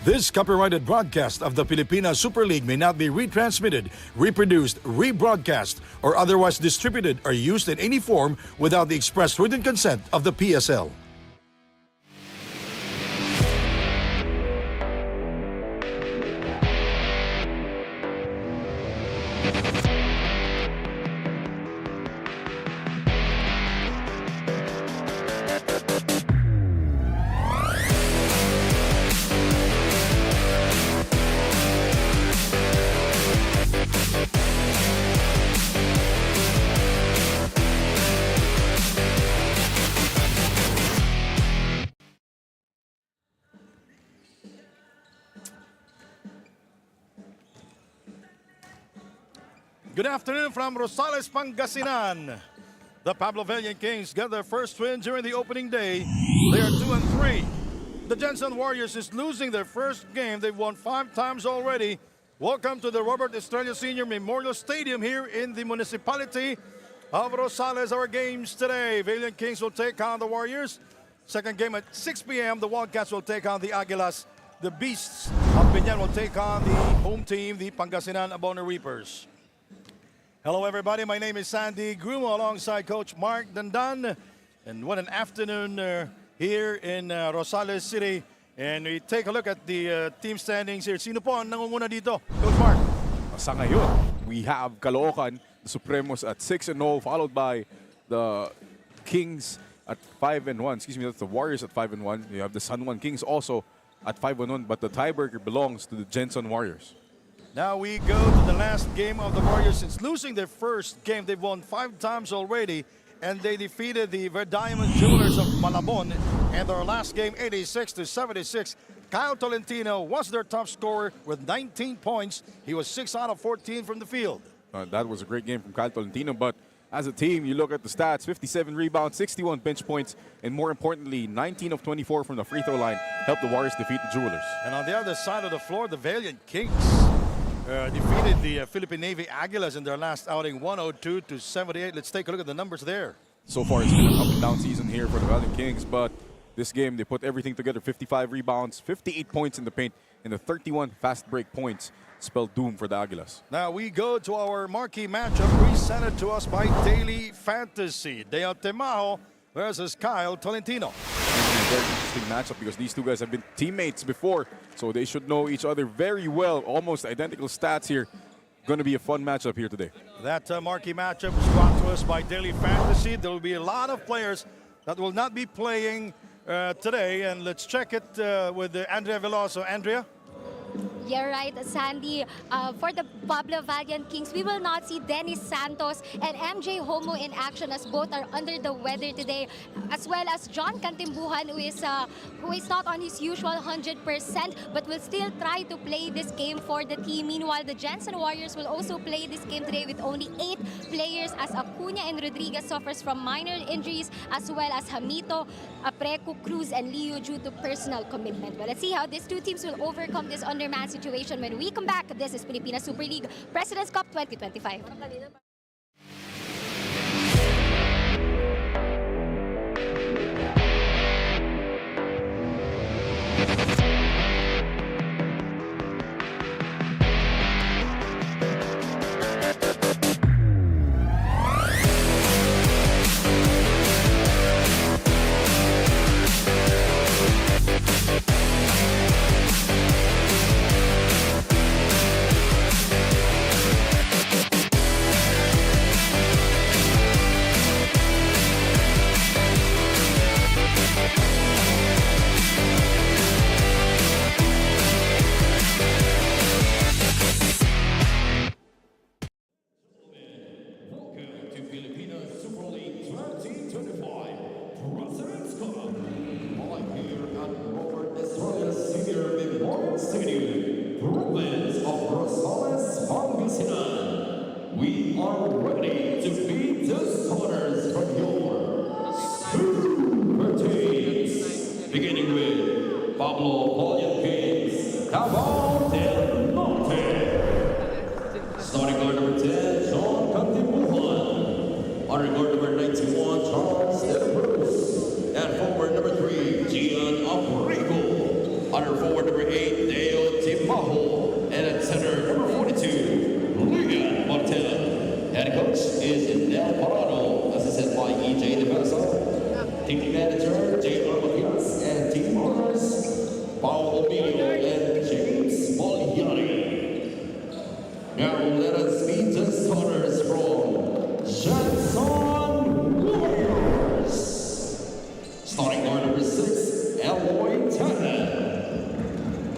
This copyrighted broadcast of the Filipina Super League may not be retransmitted, reproduced, rebroadcast, or otherwise distributed or used in any form without the express written consent of the PSL. Good afternoon from Rosales, Pangasinan. The Pablo Valiant Kings got their first win during the opening day. They are 2-3. The Jensen Warriors is losing their first game. They've won 5 times already. Welcome to the Robert Estrella Sr. Memorial Stadium here in the municipality of Rosales. Our games today. Valiant Kings will take on the Warriors. Second game at 6 p.m. The Wildcats will take on the Aguilas. The Beasts of Binyan will take on the home team, the Pangasinan Abono Reapers. Hello everybody, my name is Sandy Grumo alongside Coach Mark Dandan. And what an afternoon here in Rosales City. And we take a look at the team standings here. Sino po ang nangunguna dito? Coach Mark. Sa ngayon, we have Caloocan, the Supremos at 6-0, followed by the Kings at 5-1. Excuse me, that's the Warriors at 5-1. You have the San Juan Kings also at 5-1, but the tiebreaker belongs to the Jensen Warriors. Now we go to the last game of the Warriors. Since losing their first game, they've won 5 times already, and they defeated the Verdiamond Jewelers of Malabon in their last game, 86-76. Kyle Tolentino was their top scorer with 19 points. He was 6 out of 14 from the field. That was a great game from Kyle Tolentino, but as a team, you look at the stats, 57 rebounds, 61 bench points, and more importantly, 19 of 24 from the free throw line helped the Warriors defeat the Jewelers. And on the other side of the floor, the Valiant Kings defeated the Philippine Navy Aguilas in their last outing, 102-78. Let's take a look at the numbers there. So far, it's been an up and down season here for the Valiant Kings, but this game, they put everything together, 55 rebounds, 58 points in the paint, and the 31 fast break points spelled doom for the Aguilas. Now we go to our marquee matchup presented to us by Daily Fantasy. Deo Temajo versus Kyle Tolentino. Very interesting matchup because these two guys have been teammates before, so they should know each other very well. Almost identical stats here. Going to be a fun matchup here today. That marquee matchup was brought to us by Daily Fantasy. There will be a lot of players that will not be playing today, and let's check it with Andrea Veloso. Andrea? You're right, Sandy. For the Pablo Valiant Kings, we will not see Dennis Santos and MJ Homo in action as both are under the weather today, as well as John Cantimbuhan, who is not on his usual 100%, but will still try to play this game for the team. Meanwhile, the Jensen Warriors will also play this game today with only 8 players as Acuña and Rodriguez suffers from minor injuries, as well as Hamito, Apreco, Cruz, and Leo due to personal commitment. But let's see how these two teams will overcome this undermanned situation when we come back. This is Filipina Super League President's Cup 2025. We are ready to beat the starters from your Super teams. Beginning with Pablo Valiant Kings, Cabal del Norte. Starting guard number 10, John Cantimbuhan. Honor guard number 91, Charles De Cruz. And forward number 3, Gian Abrego. Honor forward number 8, Team manager, J.R. Matias, and team owners, Paolo Emilio and James Mogliani. Now let us meet the starters from Jensen Warriors. Starting guard number 6, Eloy Tannen.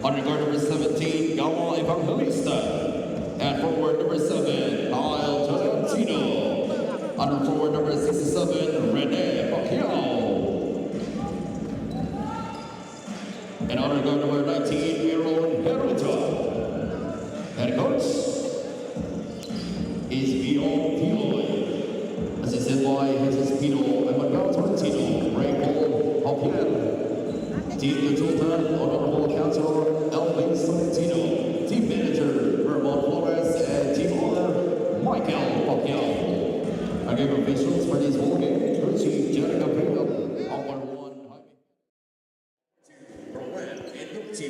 Under guard number 17, Gawa Evangelista. And forward number 7, Kyle Tolentino. Under forward number 67, Rene Pacquiao. And under guard number 19, Aaron Heruta. Head coach is Beyond Piloy. Assisted by Jesus Pino and Miguel Tolentino, Ray Paul Hoppian. Team consultant, honorable counselor, Elvin Tolentino. Team manager, Vermont Flores, and team owner, Michael Pacquiao. Our game officials for this ball game, crew chief Jerry Gabriel, umpire 1.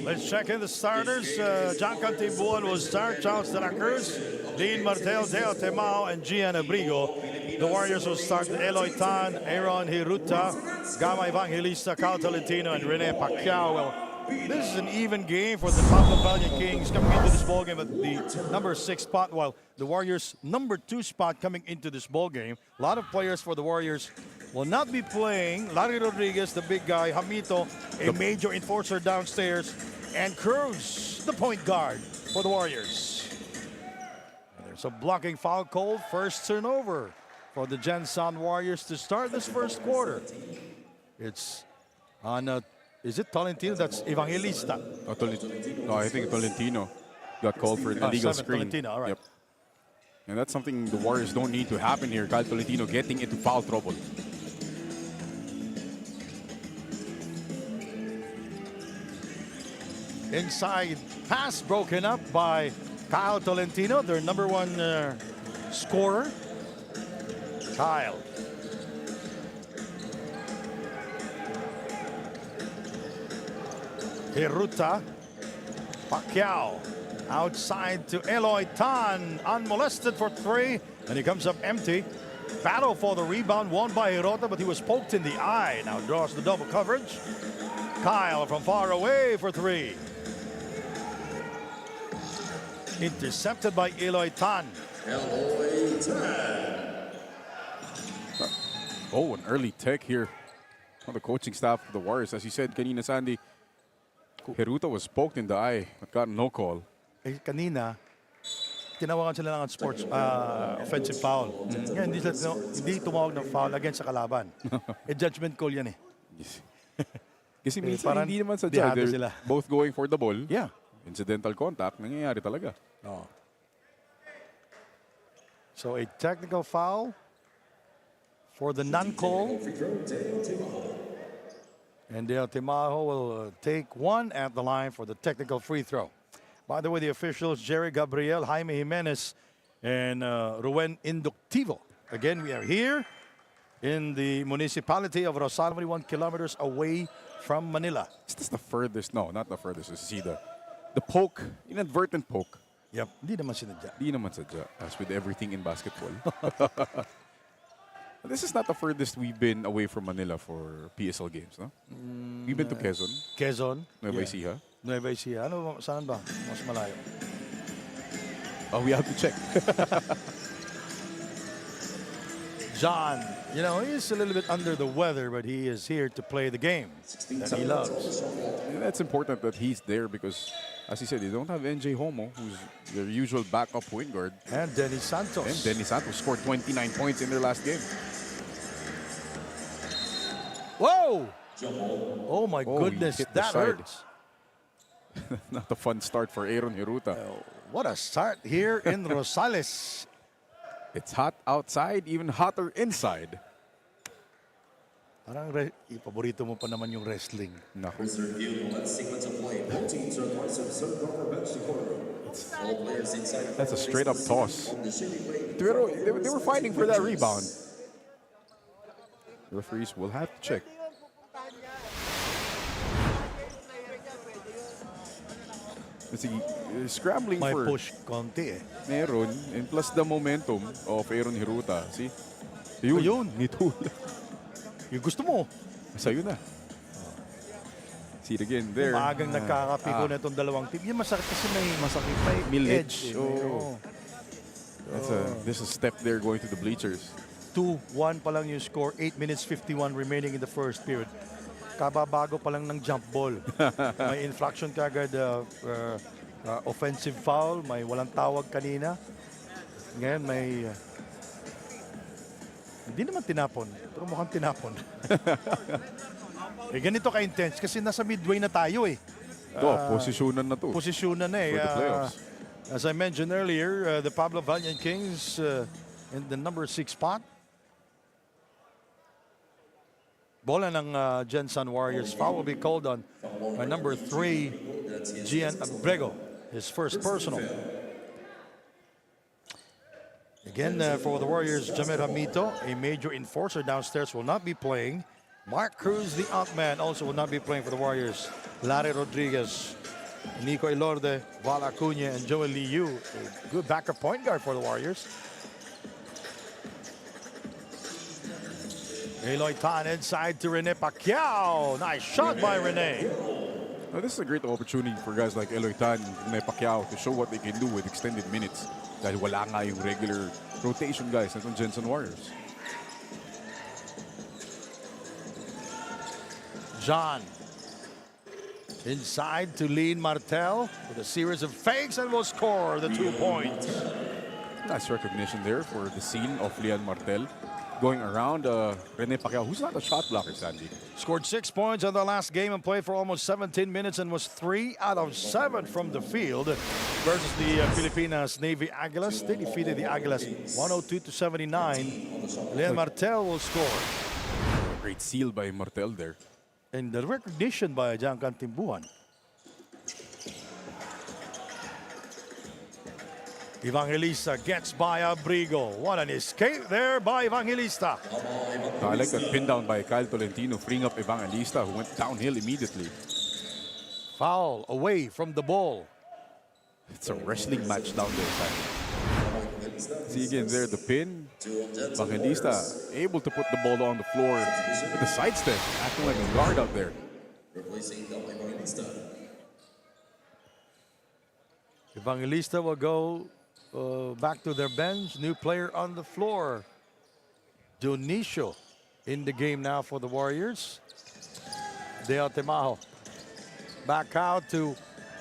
Let's check in the starters. John Cantimbuan will start. Charles De La Cruz, Dean Martel, Deo Temao, and Gian Abrigo. The Warriors will start with Eloy Tan, Aaron Hiruta, Gama Evangelista, Cal Tolentino, and Rene Pacquiao. Well, this is an even game for the Pablo Valiant Kings coming into this ball game at the number 6 spot, while the Warriors' number 2 spot coming into this ball game. A lot of players for the Warriors will not be playing. Larry Rodriguez, the big guy, Hamito, a major enforcer downstairs, and Cruz, the point guard for the Warriors. And there's a blocking foul called. First turnover for the Jensen Warriors to start this first quarter. It's on, is it Tolentino? That's Evangelista. No, I think Tolentino got called for an illegal screen. Tolentino, all right. Yep. And that's something the Warriors don't need to happen here. Kyle Tolentino getting into foul trouble. Inside pass broken up by Kyle Tolentino, their number 1 scorer. Kyle. Hiruta. Pacquiao. Outside to Eloy Tan. Unmolested for 3. And he comes up empty. Battle for the rebound won by Hirota, but he was poked in the eye. Now draws the double coverage. Kyle from far away for 3. Intercepted by Eloy Tan. Eloy Tan. Oh, an early tech here on the coaching staff of the Warriors. As you said, kanina Sandy, Hiruta was poked in the eye but got no call. Eh, kanina, tinawagan sila ng sports offensive foul. Ngayon, hindi tumawag ng foul against sa kalaban. Judgment call yan eh. Kasi minsan parang hindi naman sa dihado They're sila. both going for the ball. Yeah. Incidental contact, nangyayari talaga. Oh. So a technical foul for the non-call. And Del Timajo will take 1 at the line for the technical free throw. By the way, the officials, Jerry Gabriel, Jaime Jimenez, and Ruen Inductivo. Again, we are here in the municipality of Rosal, 21 kilometers away from Manila. Is this the furthest? No, not the furthest. You see the poke, inadvertent poke. Yep, hindi naman sinadya. Di naman sadya, as with everything in basketball. This is not the furthest we've been away from Manila for PSL games, no? We've been to Quezon, Quezon. Nueva Ecija. Nueva Ecija. Ano, saan ba? Mas malayo. Oh, we have to check. John, you know, he's a little bit under the weather, but he is here to play the game that he loves. And that's important that he's there because, as he said, they don't have NJ Homo, who's their usual backup point guard. And Dennis Santos. And Dennis Santos scored 29 points in their last game. Whoa! Oh my Oh, he goodness, hit the that side. hurts. Not a fun start for Aaron Hiruta. What a start here in Rosales. It's hot outside, even hotter inside. Parang paborito mo pa naman yung wrestling. Naku. Sequence of play. Both teams are advised to serve off the bench to quarter. All players inside. That's a straight up toss. They were fighting for that rebound. The referees will have to check. Let's see, scrambling May for push konti eh. meron, and plus the momentum of Aaron Hiruta. See? Yun. Ayun. Nitul. Yung gusto mo. So yun na. See it again there. Maagang nagkakapiko na itong dalawang team. Yung masakit kasi may edge. Oh. There's a step there going to the bleachers. 2-1 pa lang yung score. 8 minutes 51 remaining in the first period. Kababago pa lang ng jump ball. May infraction kagad, offensive foul. May walang tawag kanina. Ngayon may... hindi naman tinapon, pero mukhang tinapon. Ganito ka-intense kasi nasa midway na tayo eh. Posisyonan na to. Posisyonan na eh. For the playoffs. As I mentioned earlier, the Pablo Valiant Kings in the number 6 spot. Bola ng Jensen Warriors. Foul will be called on number 3, Gian Abrego. His first personal. Again, for the Warriors, Jamet Hamito, a major enforcer downstairs, will not be playing. Mark Cruz, the outman, also will not be playing for the Warriors. Larry Rodriguez, Nico Elorde, Val Acuña, and Joel Liu. A good backup point guard for the Warriors. Eloy Tan inside to Rene Pacquiao. Nice shot by Rene. Now, this is a great opportunity for guys like Eloy Tan and Pacquiao to show what they can do with extended minutes. Dahil wala nga yung regular rotation guys ng Jensen Warriors. John inside to Lean Martel with a series of fakes and will score the 2 points. Nice recognition there for the scene of Leon Martel. Going around Rene Pacquiao, who's not a shot blocker, Sandy. Scored 6 points in the last game and played for almost 17 minutes and was 3 out of 7 from the field versus the Filipinas Navy Aguilas. They defeated the Aguilas 102-79. Leon Martel will score. Great seal by Martel there. And the recognition by Jan Cantimbuhan. Evangelista gets by Abrigo. What an escape there by Evangelista. I like that pin down by Kyle Tolentino, freeing up Evangelista, who went downhill immediately. Foul away from the ball. It's a wrestling match down there, Sandy. See again there, the pin. Evangelista able to put the ball on the floor with a sidestep, acting like a guard out there. Evangelista will go back to their bench. New player on the floor. Dionisio in the game now for the Warriors. Deo Temajo. Back out to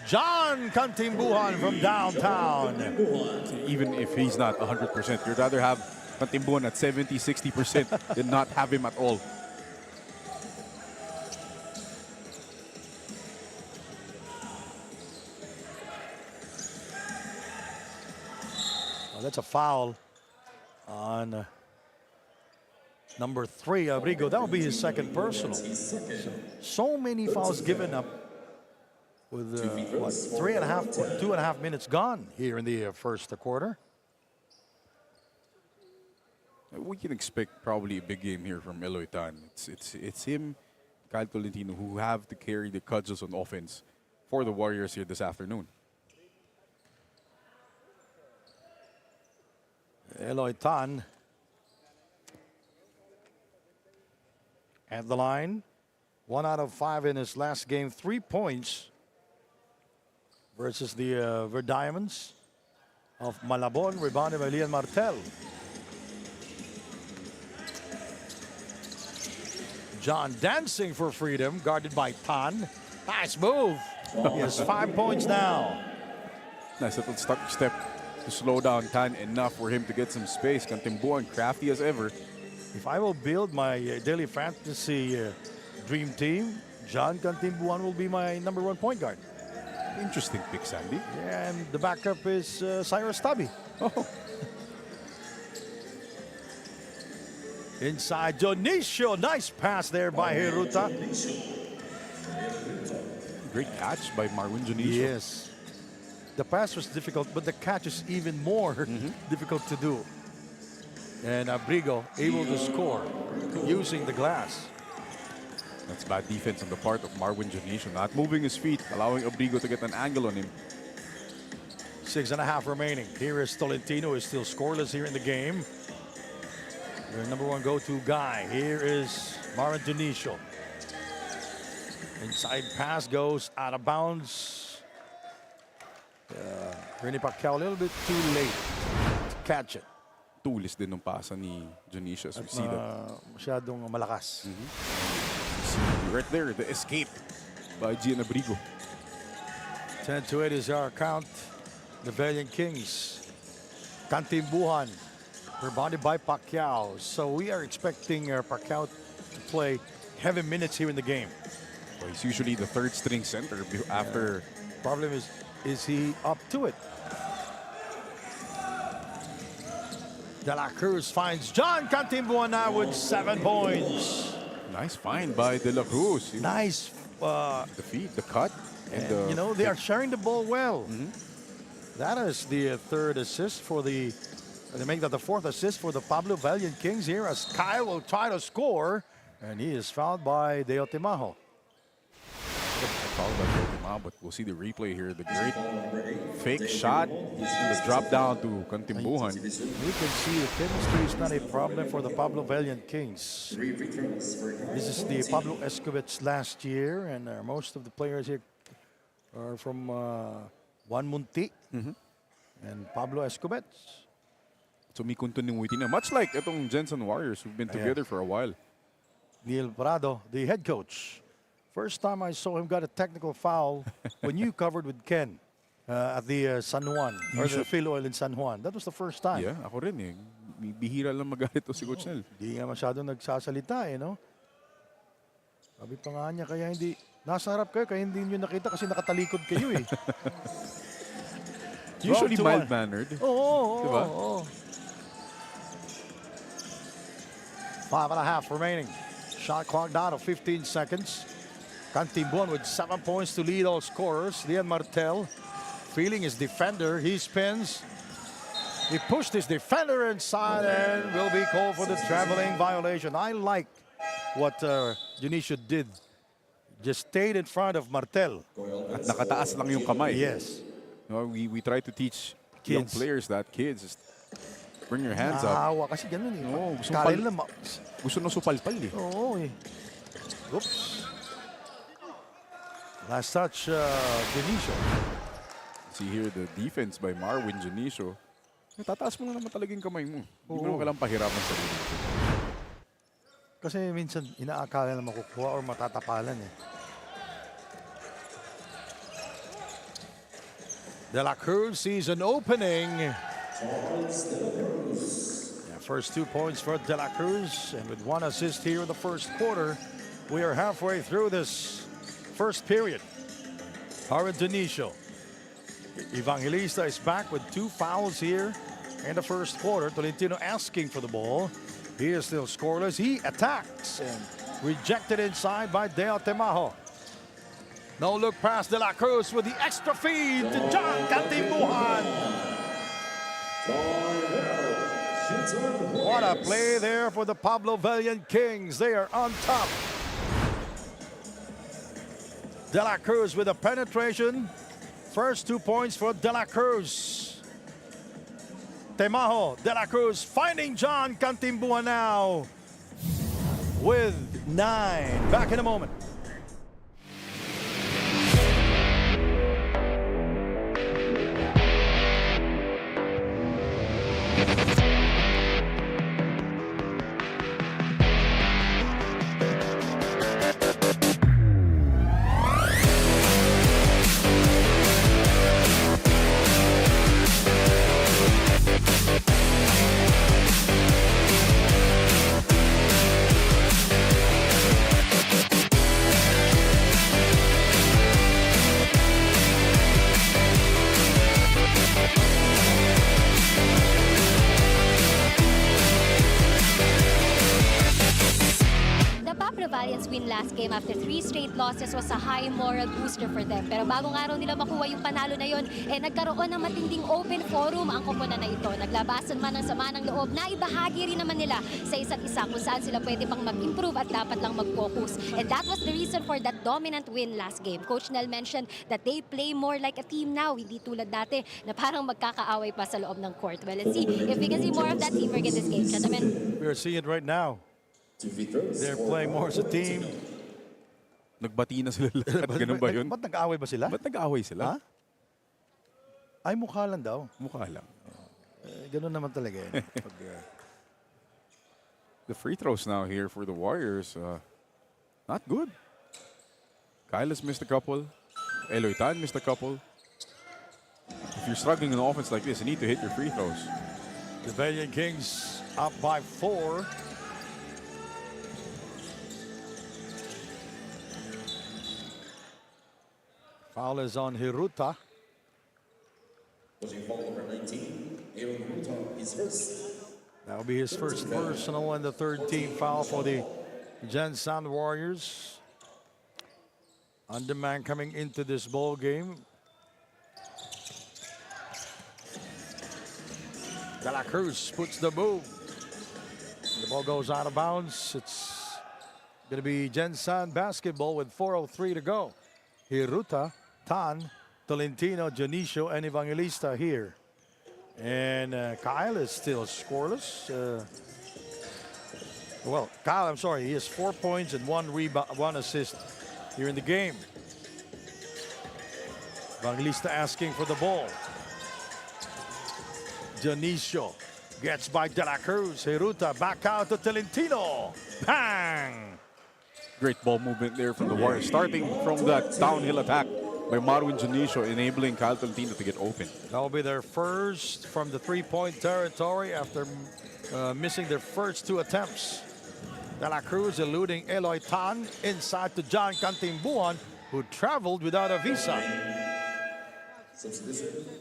John Cantimbuhan from downtown. Even if he's not 100%, you'd rather have Cantimbuhan at 70, 60% than not have him at all. That's a foul on number 3, Abrigo. That will be his second personal. So many fouls given up with what, 2.5 minutes gone here in the first quarter. We can expect probably a big game here from Eloy Tan. It's him, Kyle Tolentino, who have to carry the cudgels on offense for the Warriors here this afternoon. Eloy Tan at the line. 1 out of 5 in his last game. 3 points versus the Verdiamants of Malabon. Rebounded by Leon Martel. John dancing for freedom, guarded by Tan. Nice move. He has 5 points now. Nice little step to slow down Tan enough for him to get some space. Cantimbuhan, crafty as ever. If I will build my daily fantasy dream team, John Cantimbuhan will be my number 1 point guard. Interesting pick, Sandy. Yeah, and the backup is Cyrus Tubby. Oh. Inside Dionisio, nice pass there by Hiruta. Great catch by Marwin Dionisio. Yes. The pass was difficult, but the catch is even more difficult to do. And Abrigo able to score using the glass. That's bad defense on the part of Marwin Dionisio, not moving his feet, allowing Abrigo to get an angle on him. 6.5 remaining. Here is Tolentino, is still scoreless here in the game. Their number 1 go-to guy. Here is Marwin Dionisio. Inside pass goes out of bounds. Rene Pacquiao a little bit too late to catch it. Tulis din ng pasa ni Dionisio. So we see that. Masyadong malakas. Right there, the escape by Gian Abrigo. 10-8 is our count. The Valiant Kings. Kantimbuhan. Rebounded by Pacquiao. So we are expecting Pacquiao to play heavy minutes here in the game. So he's usually the third string center after. Problem is he up to it? De La Cruz finds John Kantimbuhan now with 7 points. Nice find by De La Cruz. Nice. The feed, the cut, and the, You know, they are sharing the ball well. That is the third assist for the. They make that the fourth assist for the Pablo Valiant Kings here as Kyle will try to score. And he is fouled by Deo Timajo. foul by Guatemala, but we'll see the replay here. The great fake shot and the drop down to Kantimbuhan. You can see the chemistry is not a problem for the Pablo Valiant Kings. This is the Pablo Escobets last year, and most of the players here are from Juan Munti and Pablo Escobets. So may continuity na. Much like itong Jensen Warriors who've been together for a while. Neil Prado, the head coach. First time I saw him got a technical foul when you covered with Ken at the San Juan, or the Phil Oil in San Juan. That was the first time. Yeah, ako rin eh. Bihira lang magalit to si Coach Nel. Hindi nga masyadong nagsasalita eh, no? Sabi pa nga niya, kaya hindi, nasa harap kayo, kaya hindi nyo nakita kasi nakatalikod kayo eh. Usually 12-1. mild-mannered. Oo, Diba? oo. 5.5 remaining. Shot clock down to 15 seconds. Kantimbuhan with 7 points to lead all scorers. Lian Martel feeling his defender. He spins. He pushed his defender inside and will be called for the traveling violation. I like what Dionisio did. Just stayed in front of Martel. At nakataas lang yung kamay. Yes. No, we try to teach young Kids. players that kids, bring your hands up. Naawa kasi ganun eh. Oo, gusto Kala pal- nila Gusto na supalpal eh. Oo eh. Oops. Last touch, Dionisio. See here the defense by Marwin Dionisio. Tataas mo na naman talaga yung kamay mo. Hindi mo naman kailangang pahirapan sa sarili. Kasi minsan inaakala na makukuha or matatapalan eh. De La Cruz sees an opening. Yeah, first 2 points for De La Cruz, and with 1 assist here in the first quarter, we are halfway through this first period. Aaron Dionisio. Evangelista is back with 2 fouls here in the first quarter. Tolentino asking for the ball. He is still scoreless. He attacks and rejected inside by Deo Timajo. No look past De La Cruz with the extra feed to John Kantimbuhan. What a play there for the Pablo Valiant Kings. They are on top. De La Cruz with a penetration. First 2 points for De La Cruz. Timajo, De La Cruz finding John Kantimbuhan now with 9. Back in a moment. Valiant's win last game after 3 straight losses was a high moral booster for them. Pero bagong araw nila makuha yung panalo na yon, nagkaroon ng matinding open forum ang koponan na ito. Naglabasan man ng sama ng loob na ibahagi rin naman nila sa isa't isa kung saan sila pwede pang mag-improve at dapat lang mag-focus. And that was the reason for that dominant win last game. Coach Nel mentioned that they play more like a team now, hindi tulad dati na parang magkakaaway pa sa loob ng court. Well, let's see if we can see more of that teamwork in this game, gentlemen. We are seeing it right now. They're playing more as a team. Nagbati na sila lahat. Ganun ba yun? Ba't nag-away ba sila? Ba't nag-away sila? Ha? Ay, mukha lang daw. Mukha lang. Ganun naman talaga eh. The free throws now here for the Warriors. Not good. Kyle has missed a couple. Eloy Tan missed a couple. If you're struggling in an offense like this, you need to hit your free throws. The Valiant Kings up by 4. Foul is on Hiruta. Pushing foul number 19, Aaron Ruta is first. That'll be his first personal and the third team foul for the Gensan Warriors. Underman coming into this ball game. De La Cruz puts the move. The ball goes out of bounds. It's going to be Gensan basketball with 4:03 to go. Hiruta, Tan, Tolentino, Dionisio, and Evangelista here. And Kyle is still scoreless. Well, Kyle, I'm sorry, he has 4 points and 1 rebound, 1 assist here in the game. Evangelista asking for the ball. Dionisio gets by De La Cruz. Hiruta back out to Tolentino. Bang! Great ball movement there from the Warriors. Starting from that downhill attack by Marwin Dionisio, enabling Kyle Tolentino to get open. That will be their first from the three-point territory after missing their first 2 attempts. De La Cruz eluding Eloy Tan inside to John Cantimbuan, who traveled without a visa.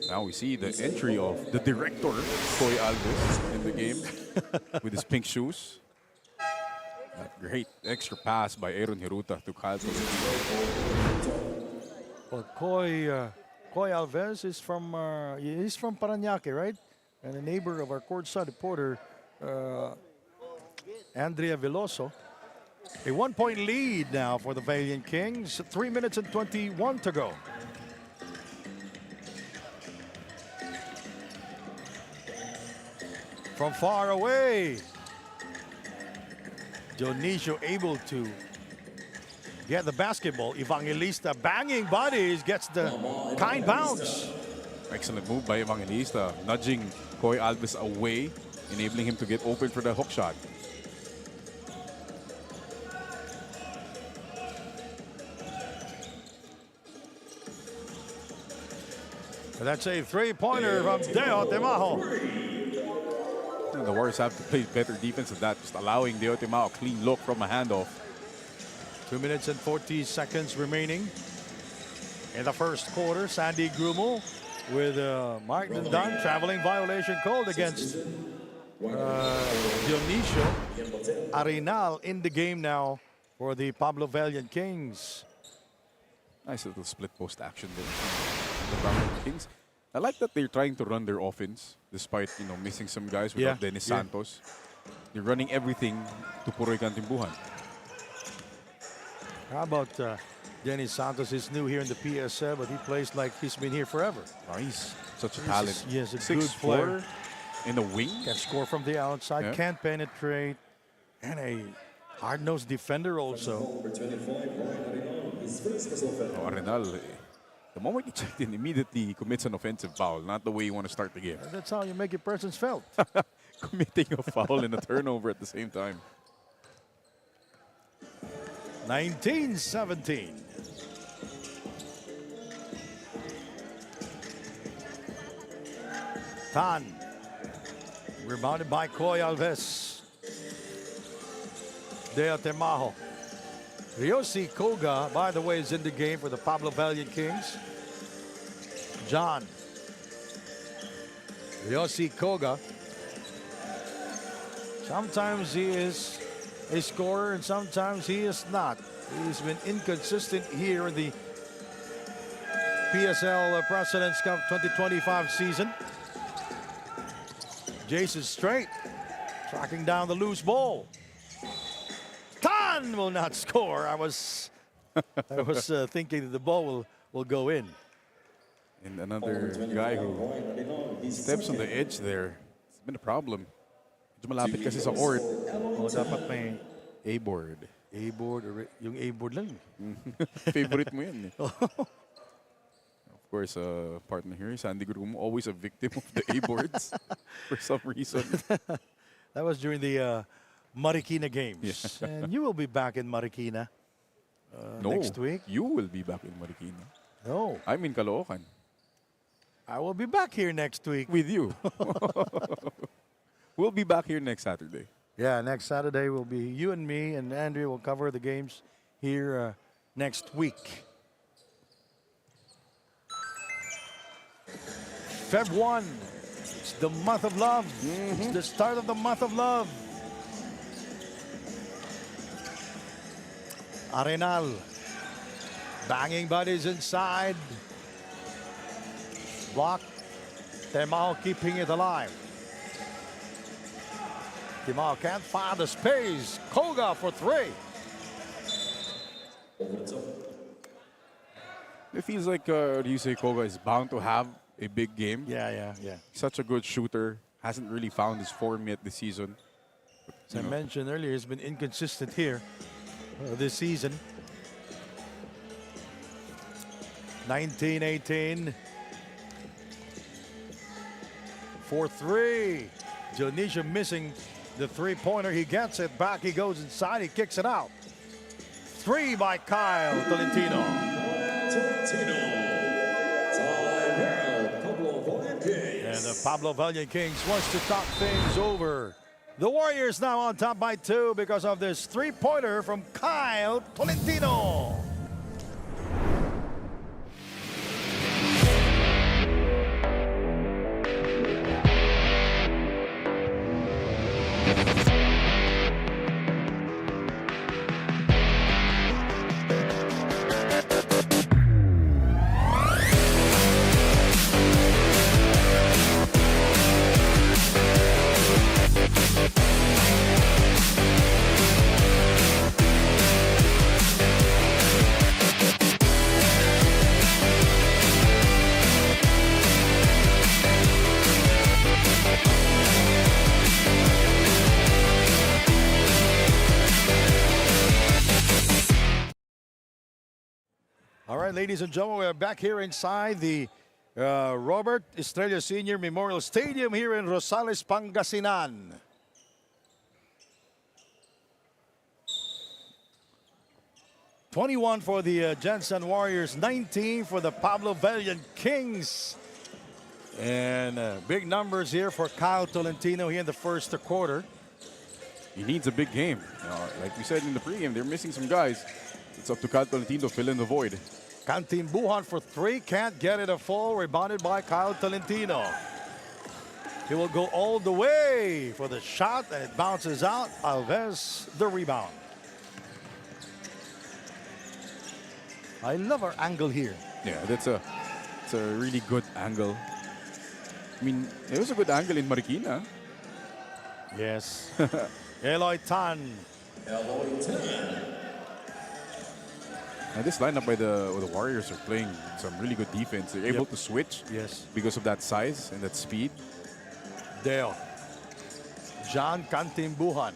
Now we see the entry of the director, Coy Alves, in the game with his pink shoes. That great extra pass by Aaron Hiruta to Kyle Tolentino. Well, Coy Alves is from he's from Parañaque, right? And a neighbor of our courtside reporter, Andrea Veloso. A 1-point lead now for the Valiant Kings. 3 minutes and 21 to go. From far away, Dionisio able to get the basketball. Evangelista banging bodies, gets the kind bounce. Excellent move by Evangelista, nudging Coy Alves away, enabling him to get open for the hook shot. That's a three-pointer from Deo Temajo. And the Warriors have to play better defense than that, just allowing Deo Temajo a clean look from a handoff. 2 minutes and 40 seconds remaining in the first quarter. Sandy Grumo with Martin Dunn traveling violation called against Dionisio. Arenal in the game now for the Pablo Valiant Kings. Nice little split post action there from the Valiant Kings. I like that they're trying to run their offense despite missing some guys without Dennis Santos. They're running everything to Puroy Cantimbuhan. How about Dennis Santos is new here in the PSL, but he plays like he's been here forever. Nice. Such a talent. Yes, a 6'4" good player. In the wing. Can score from the outside, can't penetrate, and a hard-nosed defender also. Arenal, the moment he checked in, immediately commits an offensive foul, not the way you want to start the game. That's how you make your presence felt. Committing a foul and a turnover at the same time. 19-17. Tan. Rebounded by Coy Alves. Deo Temajo. Ryosi Koga, by the way, is in the game for the Pablo Valiant Kings. John. Ryosi Koga. Sometimes he is a scorer and sometimes he is not. He's been inconsistent here in the PSL President's Cup 2025 season. Jason Straight tracking down the loose ball. Tan will not score. I was thinking that the ball will go in. And another guy who steps on the edge there. It's been a problem. Medyo malapit kasi sa court. O dapat may A-board. A-board, yung A-board lang. Favorite mo yan eh. Of course, partner here, Sandy Grumo, always a victim of the A-boards for some reason. That was during the Marikina games. And you will be back in Marikina No, next week. you will be back in Marikina. No, I'm in Caloocan I will be back here next week. with you. We'll be back here next Saturday. Yeah, next Saturday will be you and me, and Andrea will cover the games here next week. Feb 1, it's the month of love. It's the start of the month of love. Arenal, banging bodies inside. Block. Temao keeping it alive. Timao can't find the space. Koga for 3. It feels like Ryusei Koga is bound to have a big game. Yeah. Such a good shooter. Hasn't really found his form yet this season. As I mentioned earlier, he's been inconsistent here this season. 19-18. 4-3. Dionisio missing the three-pointer. He gets it back. He goes inside. He kicks it out. 3 by Kyle Tolentino. And the Pablo Valiant Kings wants to talk things over. The Warriors now on top by 2 because of this three-pointer from Kyle Tolentino. All right, ladies and gentlemen, we're back here inside the Robert Estrella Sr. Memorial Stadium here in Rosales, Pangasinan. $21 for the Jensen Warriors, 19 for the Pablo Valiant Kings. And big numbers here for Kyle Tolentino here in the first quarter. He needs a big game. Like we said in the pregame, they're missing some guys. It's up to Kyle Tolentino to fill in the void. Cantin Buhan for 3, can't get it a full, rebounded by Kyle Tolentino. He will go all the way for the shot, and it bounces out. Alves, the rebound. I love our angle here. Yeah, it's a really good angle. I mean, it was a good angle in Marikina. Yes. Eloy Tan. And this lineup by the Warriors are playing some really good defense. They're able to switch because of that size and that speed. Deo. John Cantin Buhan.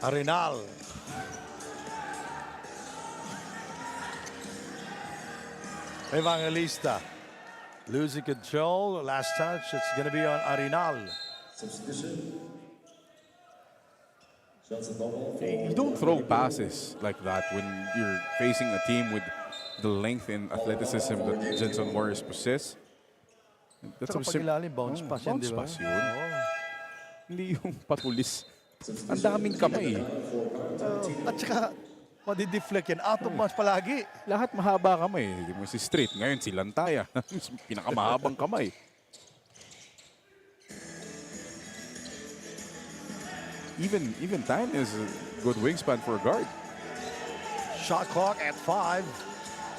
Arenal. Evangelista. Losing control. Last touch. It's going to be on Arenal. Substitution. You don't throw passes like that when you're facing a team with the length and athleticism that Jensen Warriors possess. That's Saka pag ilalim, bounce pass yan, di ba? Bounce pass yun. Hindi yung patulis. Ang daming kamay. At saka, madideflect yan. Out of bounds palagi. Lahat mahaba kamay. Hindi mo si Street. Ngayon si Lantaya. Pinakamahabang kamay. Even Tan is a good wingspan for a guard. Shot clock at 5.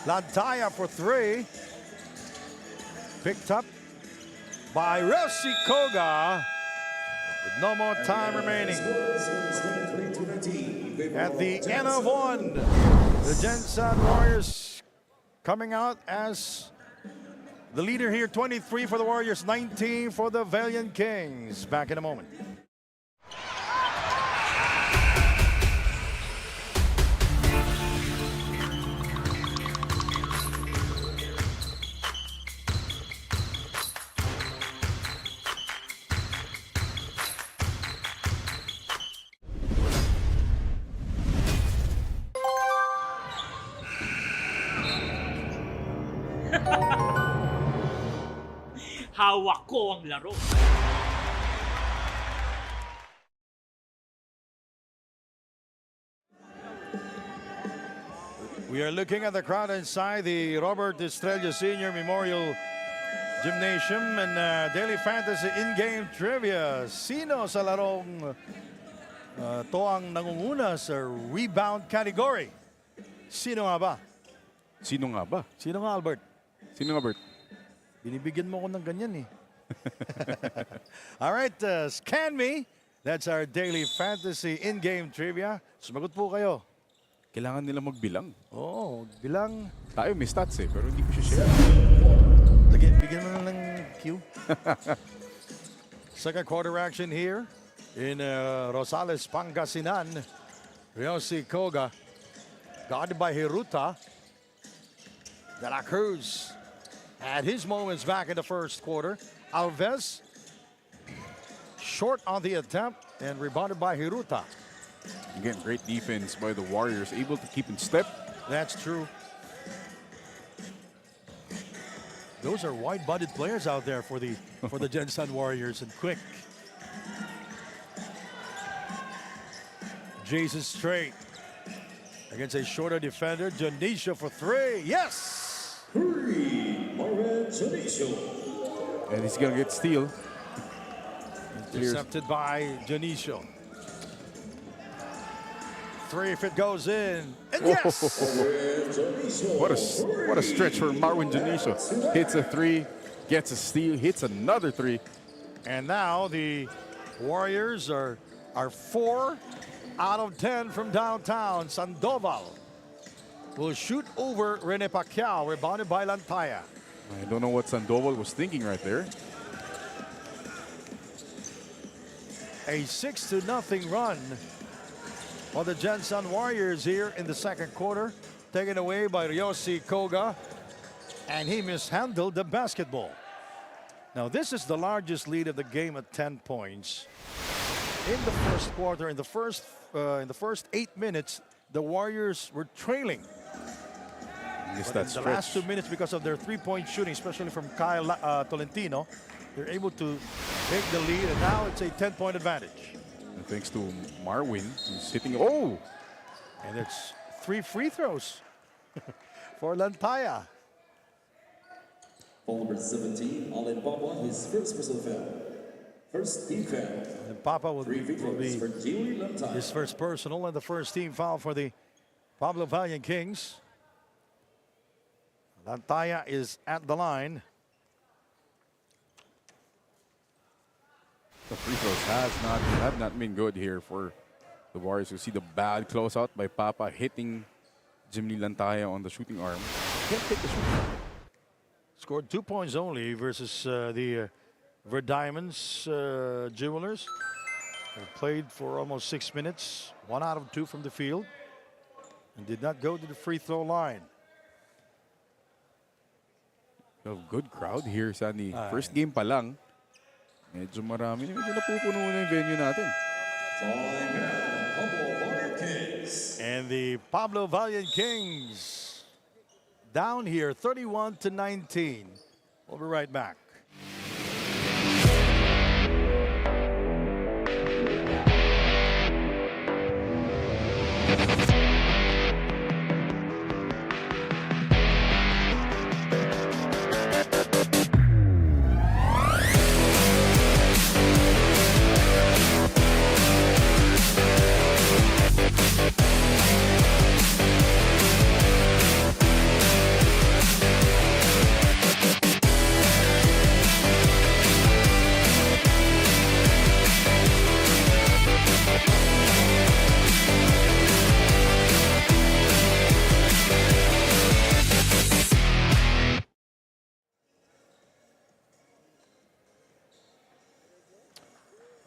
Lantaya for 3. Picked up by Rossi Koga. With no more time remaining. At the end of 1, the Jensen Warriors coming out as the leader here. 23 for the Warriors, 19 for the Valiant Kings. Back in a moment. Hawak ko ang laro. We are looking at the crowd inside the Robert Estrella Senior Memorial Gymnasium and Daily Fantasy in-game trivia. Sino sa larong to ang nangunguna sa rebound category? Sino nga ba? Sino nga ba? Sino nga, Albert? Sino nga, Bert? Binibigyan mo ko ng ganyan eh. All right, scan me. That's our Daily Fantasy in-game trivia. Sumagot po kayo. Kailangan nila magbilang. Oo, bilang. Tayo may stats eh, pero hindi ko siya share. Bigyan mo na ng cue. Second quarter action here in Rosales, Pangasinan. Ryosi Koga, guarded by Hiruta. De La Cruz had his moments back in the first quarter. Alves, short on the attempt and rebounded by Hiruta. Again, great defense by the Warriors, able to keep in step. That's true. Those are wide-bodied players out there for the Gensan Warriors and quick. Jason straight against a shorter defender. Janisha for three. Yes! And he's going to get steal. Intercepted by Janisha. Three if it goes in. And yes! What a stretch for Marwin Janisha. Hits a three, gets a steal, hits another three. And now the Warriors are 4 out of 10 from downtown. Sandoval will shoot over Rene Pacquiao, rebounded by Lantaya. I don't know what Sandoval was thinking right there. A 6-0 run for the Gensan Warriors here in the second quarter, taken away by Ryosi Koga, and he mishandled the basketball. Now this is the largest lead of the game at 10 points. In the first quarter, in the first 8 minutes, the Warriors were trailing. Missed But that in the last stretch. 2 minutes, because of their three-point shooting, especially from Kyle Tolentino, they're able to take the lead, and now it's a 10-point advantage. And thanks to Marwin, who's hitting. Oh! And it's 3 free throws for Lantaya. Foul number 17, Allen Papa, his first personal foul. First team foul. And Papa will Three free throws for be Jerry Lantaya. his first personal and the first team foul for the Pablo Valiant Kings. Lantaya is at the line. The free throws have not been good here for the Warriors. You see the bad closeout by Papa hitting Jimmy Lantaya on the shooting arm. Can't take the shooting arm. Scored 2 points only versus the Verdiamonds Jewelers. They played for almost 6 minutes, 1 out of 2 from the field, and did not go to the free throw line. A good crowd here, Sandy. First game pa lang. Medyo marami. Medyo napupuno na yung venue natin. And the Pablo Valiant Kings down here 31-19. We'll be right back.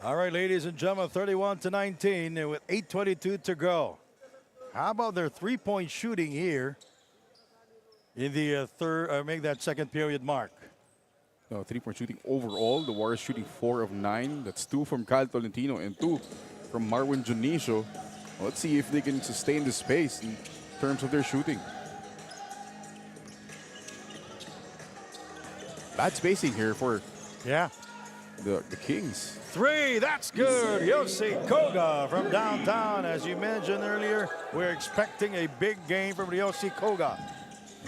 All right, ladies and gentlemen, 31-19 with 8:22 to go. How about their three-point shooting here in the make that second period mark? No, three-point shooting overall. The Warriors shooting 4 of 9. That's 2 from Kyle Tolentino and 2 from Marwin Junicio. Let's see if they can sustain this pace in terms of their shooting. Bad spacing here for Yeah. the Kings. 3, that's good. Yossi Koga from downtown. As you mentioned earlier, we're expecting a big game from Yossi Koga.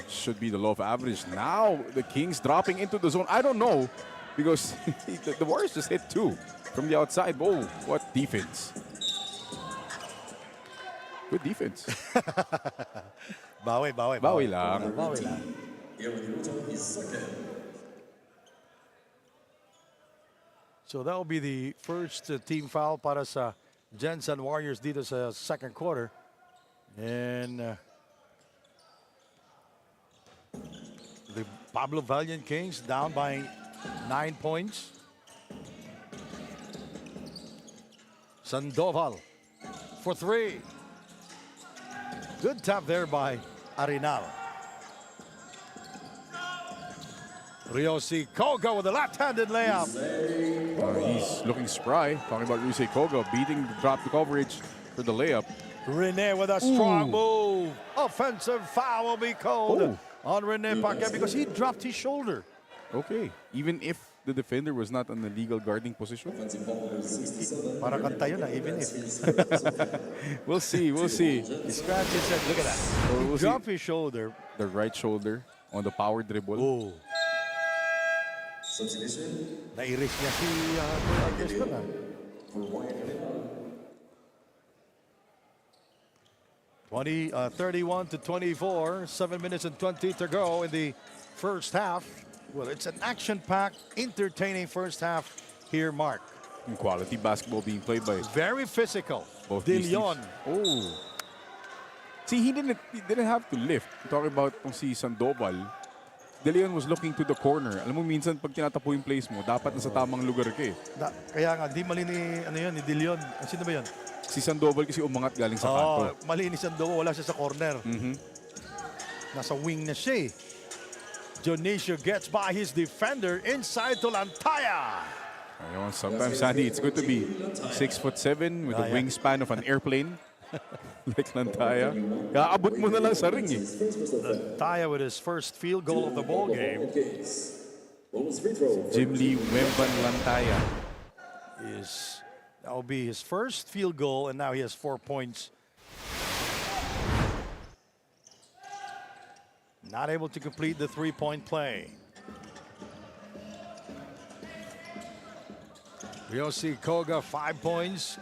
Should be the low of average. Now the Kings dropping into the zone. I don't know because the Warriors just hit 2 from the outside. Oh, what defense. Good defense. Bawi Bawi lang. Bawi lang. So that will be the first team foul para sa Jensen Warriors dito sa second quarter. And the Pablo Valiant Kings down by 9 points. Sandoval for 3. Good tap there by Arenal. Ryosi Koga with a left-handed layup. He's looking spry. Talking about Ryusei Koga beating the drop to coverage for the layup. Rene with a strong move. Offensive foul will be called Ooh. on Rene Paquet because he dropped his shoulder. Okay. Even if the defender was not on the legal guarding position. Para kanta yun, even if. We'll see. We'll see. He scratched his head. Look at that. He We'll see. dropped his shoulder. The right shoulder on the power dribble. Oh. Nairis niya si Augustin. 31 to 24. 7 minutes and 20 to go in the first half. Well, it's an action-packed, entertaining first half here, Mark. Quality basketball being played by Very physical. both De these teams. Leon. Oh. See, he didn't have to lift. Talking about kung si Sandoval, De Leon was looking to the corner. Alam mo, minsan pag tinatapo yung plays mo, dapat nasa tamang lugar ka eh. Kaya nga, di mali ni, ni De Leon. Sino ba yun? Si Sandoval kasi umangat galing sa kanto. Mali ni Sandoval. Wala siya sa corner. Nasa wing na siya eh. Dionisio gets by his defender inside to Lantaya. Ayun, sometimes, Sandy, it's good to be 6'7" with a wingspan of an airplane. Like Lantaya. Kaabot mo na lang sa ring eh. Lantaya with his first field goal of the ball game. Jim Lee Wemban Lantaya. That will be his first field goal, and now he has 4 points. Not able to complete the three-point play. Ryosi Koga, 5 points.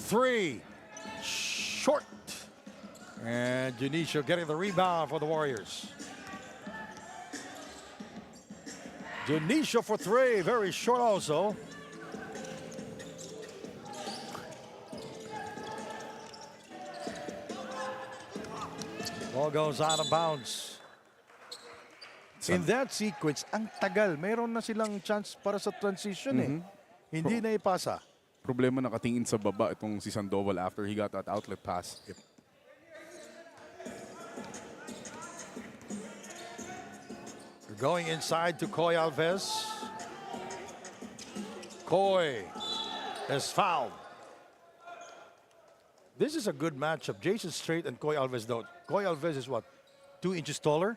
3. Short. And Dionisio getting the rebound for the Warriors. Dionisio for 3. Very short also. Ball goes out of bounds. In that sequence, ang tagal. Mayroon na silang chance para sa transition eh. Hindi na ipasa. Problema nakatingin sa baba itong si Sandoval after he got that outlet pass. We're going inside to Coy Alves. Coy is fouled. This is a good matchup. Jason Strait and Coy Alves though. Coy Alves is what? 2 inches taller?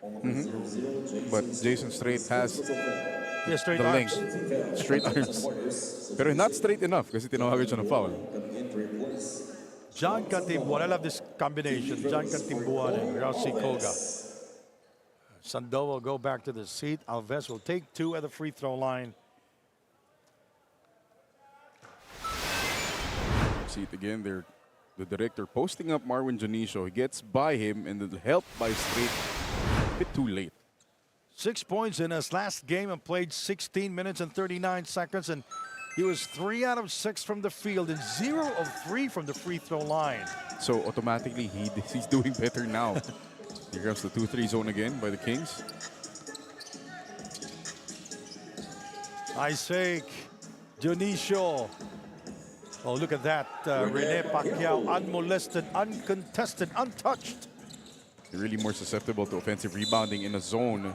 But Jason Strait has Yeah, straight the arms. length. Straight arms. Pero not straight enough kasi tinawagan siya ng foul. John Cantimbuan. I love this combination. John Cantimbuan and Ryosi Koga. Sando will go back to the seat. Alves will take 2 at the free throw line. See it again there. The director posting up Marwin Dionisio. He gets by him and then helped by Strait. A bit too late. 6 points in his last game and played 16 minutes and 39 seconds. And he was 3 out of 6 from the field and 0 of 3 from the free throw line. So automatically he's doing better now. Here comes the 2-3 zone again by the Kings. Nice fake. Dionisio. Oh, look at that. Rene Pacquiao, unmolested, uncontested, untouched. They're really more susceptible to offensive rebounding in a zone.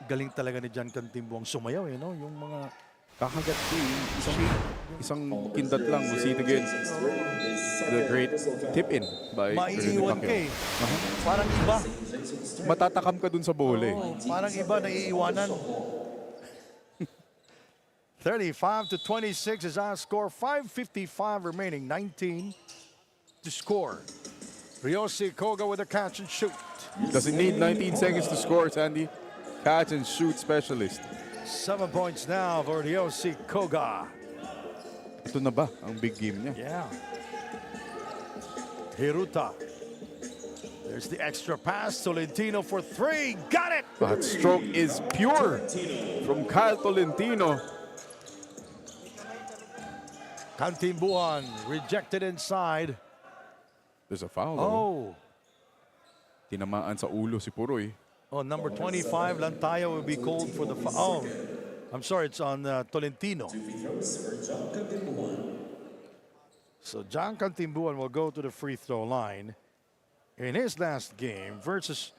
Galing talaga ni John Cantimbuang sumayaw eh, no? Yung mga Kakagat isang kindat lang. We'll see it again. The great tip-in by maiiwan ka eh. Parang iba. Matatakam ka dun sa bola eh. Parang iba, naiiwanan. 35-26 is our score. 5:55 remaining. 19 to score. Ryosi Koga with a catch and shoot. Doesn't need 19 seconds to score, Sandy. Catch and shoot specialist. 7 points now for Ryosi Koga. Ito na ba ang big game niya? Yeah. Hiruta. There's the extra pass. Tolentino for three. Got it! That stroke is pure from Kyle Tolentino. Cantimbuan rejected inside. There's a foul. Oh. Tinamaan sa ulo si Puroy. Oh, number 25, Lantaya will be called for the foul. Oh, I'm sorry, it's on Tolentino. So John Cantimbuan will go to the free throw line in his last game versus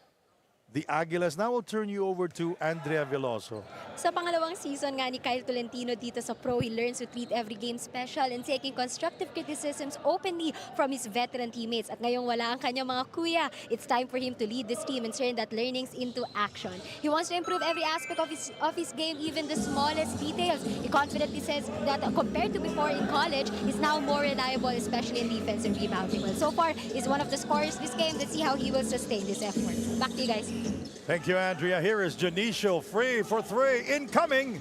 the Aguilas. Now we'll turn you over to Andrea Veloso. Sa pangalawang season nga ni Kyle Tolentino dito sa Pro, he learns to treat every game special and taking constructive criticisms openly from his veteran teammates. At ngayong wala ang kanyang mga kuya, it's time for him to lead this team and turn that learnings into action. He wants to improve every aspect of his game, even the smallest details. He confidently says that compared to before in college, he's now more reliable, especially in defensive rebounding. Well, so far, he's one of the scorers this game. Let's see how he will sustain this effort. Back to you guys. Thank you, Andrea. Here is Janicio, free for three, incoming.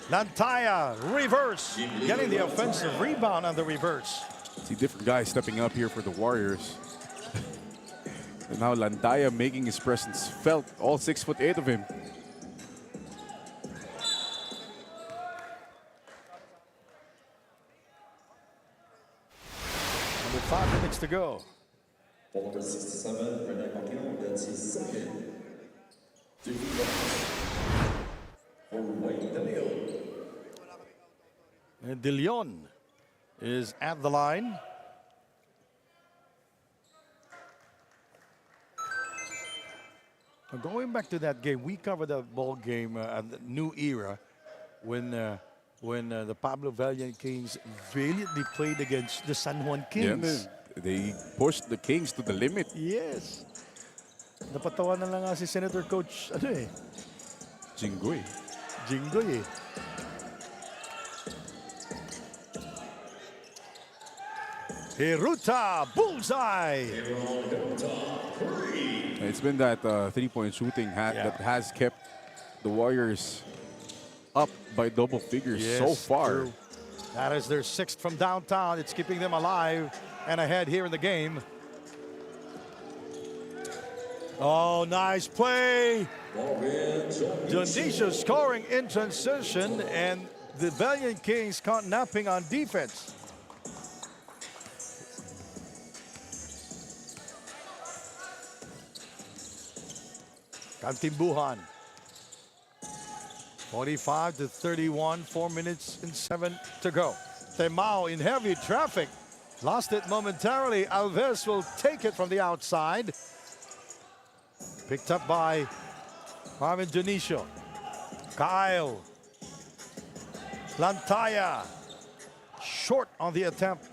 Lantaya, reverse, getting the offensive rebound on the reverse. See different guys stepping up here for the Warriors. And now Lantaya making his presence felt, all 6'8" of him. With 5 minutes to go. Number 67, Renee Pacquiao, that's his second. For Wayne De Leon. And De Leon is at the line. Going back to that game, we covered that ball game at the new era when the Pablo Valiant Kings valiantly played against the San Juan Kings. Yeah, they pushed the Kings to the limit. Yes. Napatawa na lang nga si Senator Coach, Jinggoy. Jinggoy eh. Hiruta, bullseye! It's been that three-point shooting that has kept the Warriors up by double figures so far. True. That is their 6th from downtown. It's keeping them alive and ahead here in the game. Oh, nice play. Janicio scoring in transition, and the Valiant Kings caught napping on defense. Cantimbuhan. 45-31, 4 minutes and 7 to go. Temao in heavy traffic. Lost it momentarily. Alves will take it from the outside. Picked up by Marvin Janicio. Kyle. Lantaya. Short on the attempt.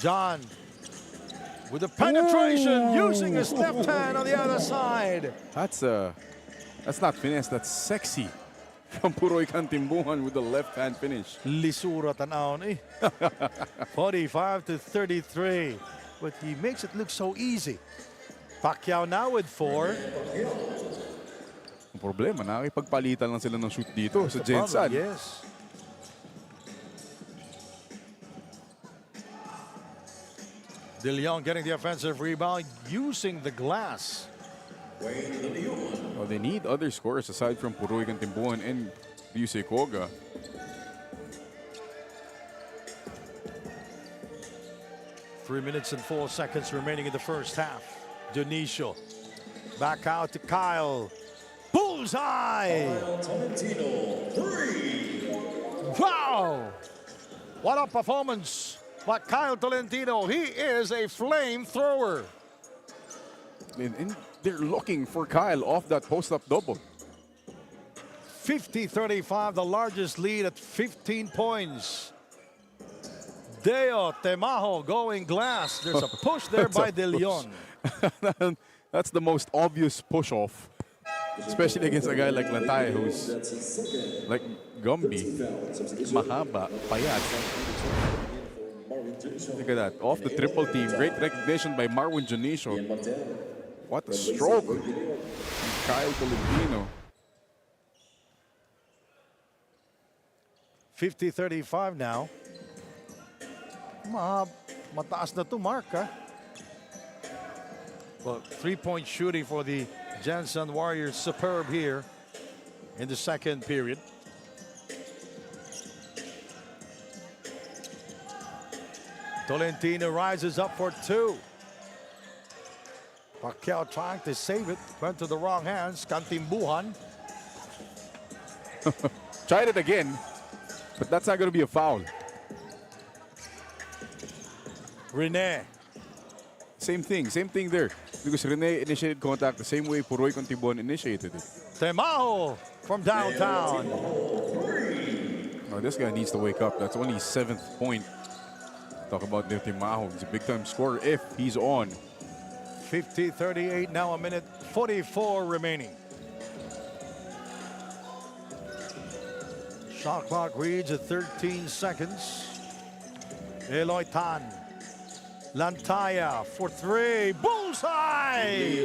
John with the penetration, using his left hand on the other side. That's not finesse, that's sexy from Puroy Cantimbuhan with the left hand finish. Lisura tanaw eh. 45-33, but he makes it look so easy. Pacquiao now with 4. Ang problema, nakikipagpalitan lang sila ng shoot dito sa Jensen. Yes. De Leon getting the offensive rebound, using the glass. Well, they need other scorers aside from Puroy Cantimbuhan and Ryusei Koga. Three minutes and 4 seconds remaining in the first half. Janicio back out to Kyle. Bullseye! Wow! What a performance by Kyle Tolentino. He is a flamethrower. And they're looking for Kyle off that post-up double. 50-35, the largest lead at 15 points. Deo Temajo going glass. There's a push there by De Leon. That's the most obvious push-off. Especially against a guy like Lantaya, who's like Gumby. Mahaba, payat. Look at that. Off the triple team. Great recognition by Marwin Junicio. What a stroke. Kyle Tolentino. 50-35 now. Mataas na to, Mark, ha? Well, three-point shooting for the Jansen Warriors, superb here in the second period. Tolentino rises up for two. Pacquiao trying to save it. Went to the wrong hands. Kantimbuhan. Tried it again, but that's not going to be a foul. Rene. Same thing there. Because Rene initiated contact the same way Puroy Contibuan initiated it. Temajo from downtown. Oh, this guy needs to wake up. That's only his 7th point. Talk about Del Temajo. He's a big-time scorer if he's on. 50-38, now a minute 44 remaining. Shot clock reads at 13 seconds. Eloy Tan. Lantaya for three. Bullseye!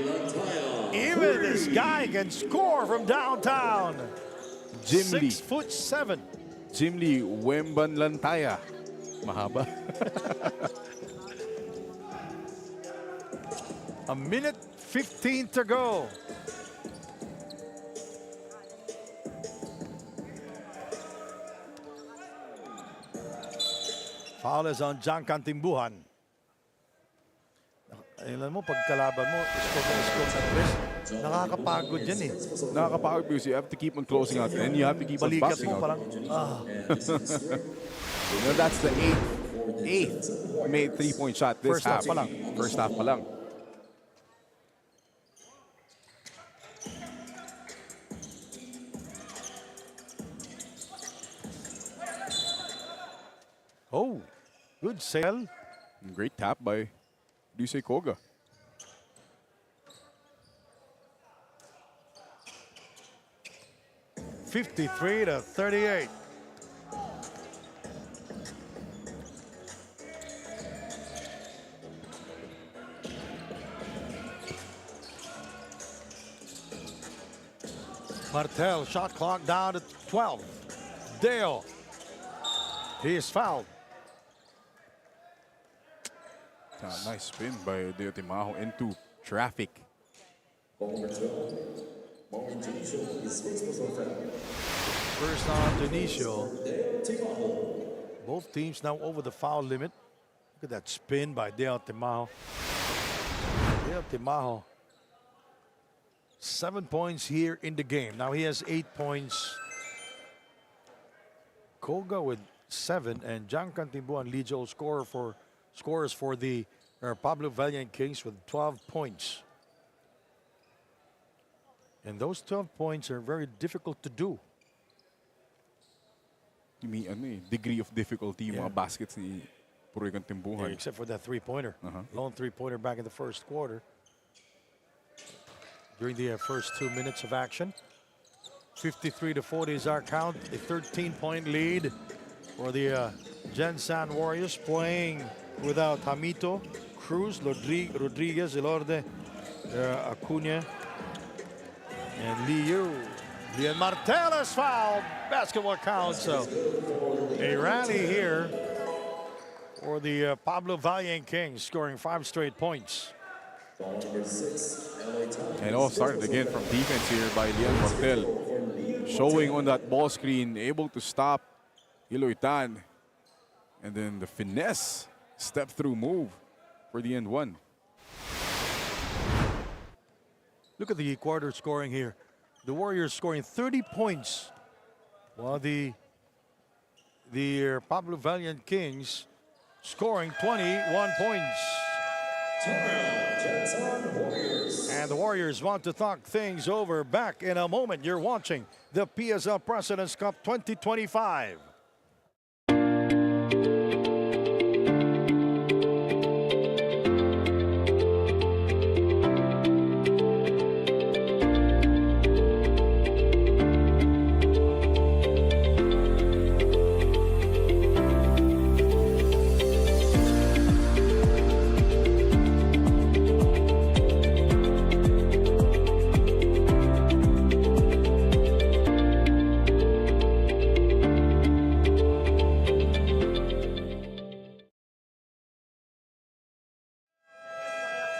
Even this guy can score from downtown. Jim Lee. 6'7". Jim Lee, Wemban Lantaya. Mahaba. A minute 15 to go. Foul is on John Kantimbuhan. Alam mo, pagkalaban mo, score na tres. Nakakapagod yan eh. Nakakapagod because you have to keep on closing out and you have to keep on Balikat boxing mo out. parang, You know, that's the eighth made three-point shot this First half pa lang. First half pa lang. Oh, good sale. Great tap by Dusey Koga. $53-38. Martel, shot clock down to 12. Dale, he is fouled. Nice spin by Del Temajo into traffic. First on Dionisio. Both teams now over the foul limit. Look at that spin by Del Temajo. Del Temajo, 7 points here in the game. Now he has 8 points. Koga with 7, and John Kantimbuhan leads all scorers for the Pablo Valiant Kings with 12 points. And those 12 points are very difficult to do. You mean degree of difficulty yung mga baskets ni Puroy Contibuhan. Except for that three-pointer. Lone three-pointer back in the first quarter. During the first 2 minutes of action. 53-40 is our count. A 13-point lead for the Jansen Warriors, playing without Hamito, Cruz, Rodriguez, Elorde, Acuna, and Liu. Lian Martel is fouled. Basketball count. So a rally here for the Pablo Valiant Kings, scoring 5 straight points. And all started again from defense here by Lian Martel. Showing on that ball screen, able to stop Eloy Tan. And then the finesse step-through move for the end one. Look at the quarter scoring here. The Warriors scoring 30 points, while the Pablo Valiant Kings scoring 21 points. And the Warriors want to talk things over. Back in a moment. You're watching the PSL President's Cup 2025.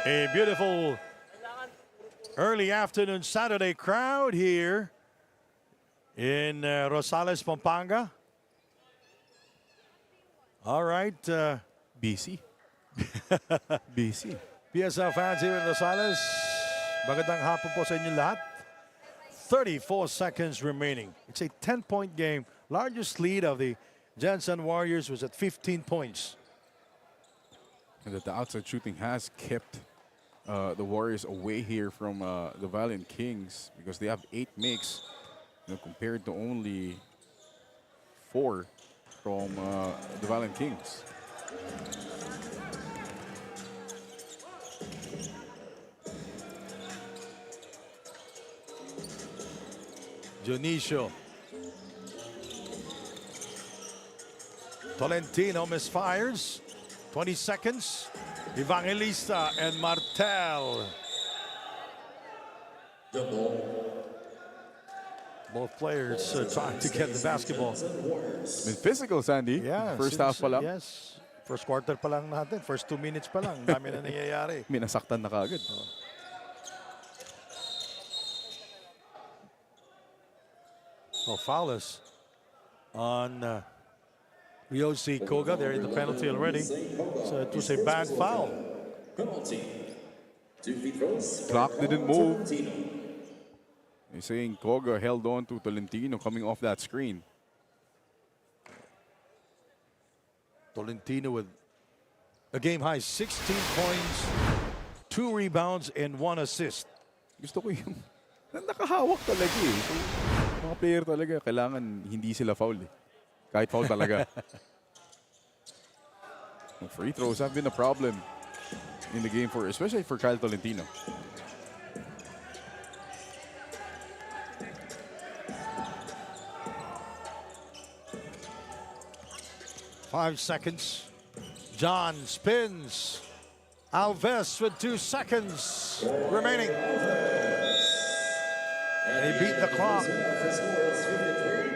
A beautiful early afternoon Saturday crowd here in Rosales, Pampanga. All right. BC. BC. PSL fans here in Rosales, magandang hapon po sa inyo lahat. 34 seconds remaining. It's a 10-point game. Largest lead of the Jensen Warriors was at 15 points. And that the outside shooting has kept the Warriors away here from the Valiant Kings because they have 8 makes, compared to only 4 from the Valiant Kings. Dionisio. Tolentino misfires. 20 seconds. Evangelista and Martel. Both players trying to get the basketball. Been physical, Sandy. Yeah. First half pa lang. Yes. First quarter pa lang natin. First 2 minutes pa lang. Dami na nangyayari. Minasaktan na kaagad. Oh, foul is on Ryosi Koga. They're in the penalty already. So it was a bad foul. Penalty. 2 free throws. Clock didn't move. They're saying Koga held on to Tolentino coming off that screen. Tolentino with a game high 16 points, 2 rebounds, and 1 assist. Gusto ko yung nakahawak talaga eh. So, mga player talaga, kailangan hindi sila foul eh. Kahit foul talaga. Free throws have been a problem in the game, especially for Kyle Tolentino. Five seconds. John spins. Alves with 2 seconds remaining. They beat the clock.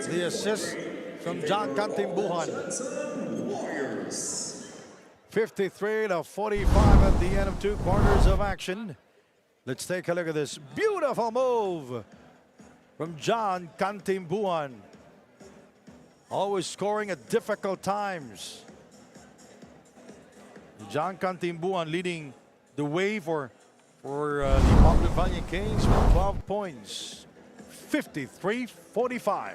The assist from John Cantimbuhan. 53 to 45 at the end of 2 quarters of action. Let's take a look at this beautiful move from John Cantimbuhan. Always scoring at difficult times. John Cantimbuhan leading the way for the Pablo Valiant Kings with 12 points. 53-45.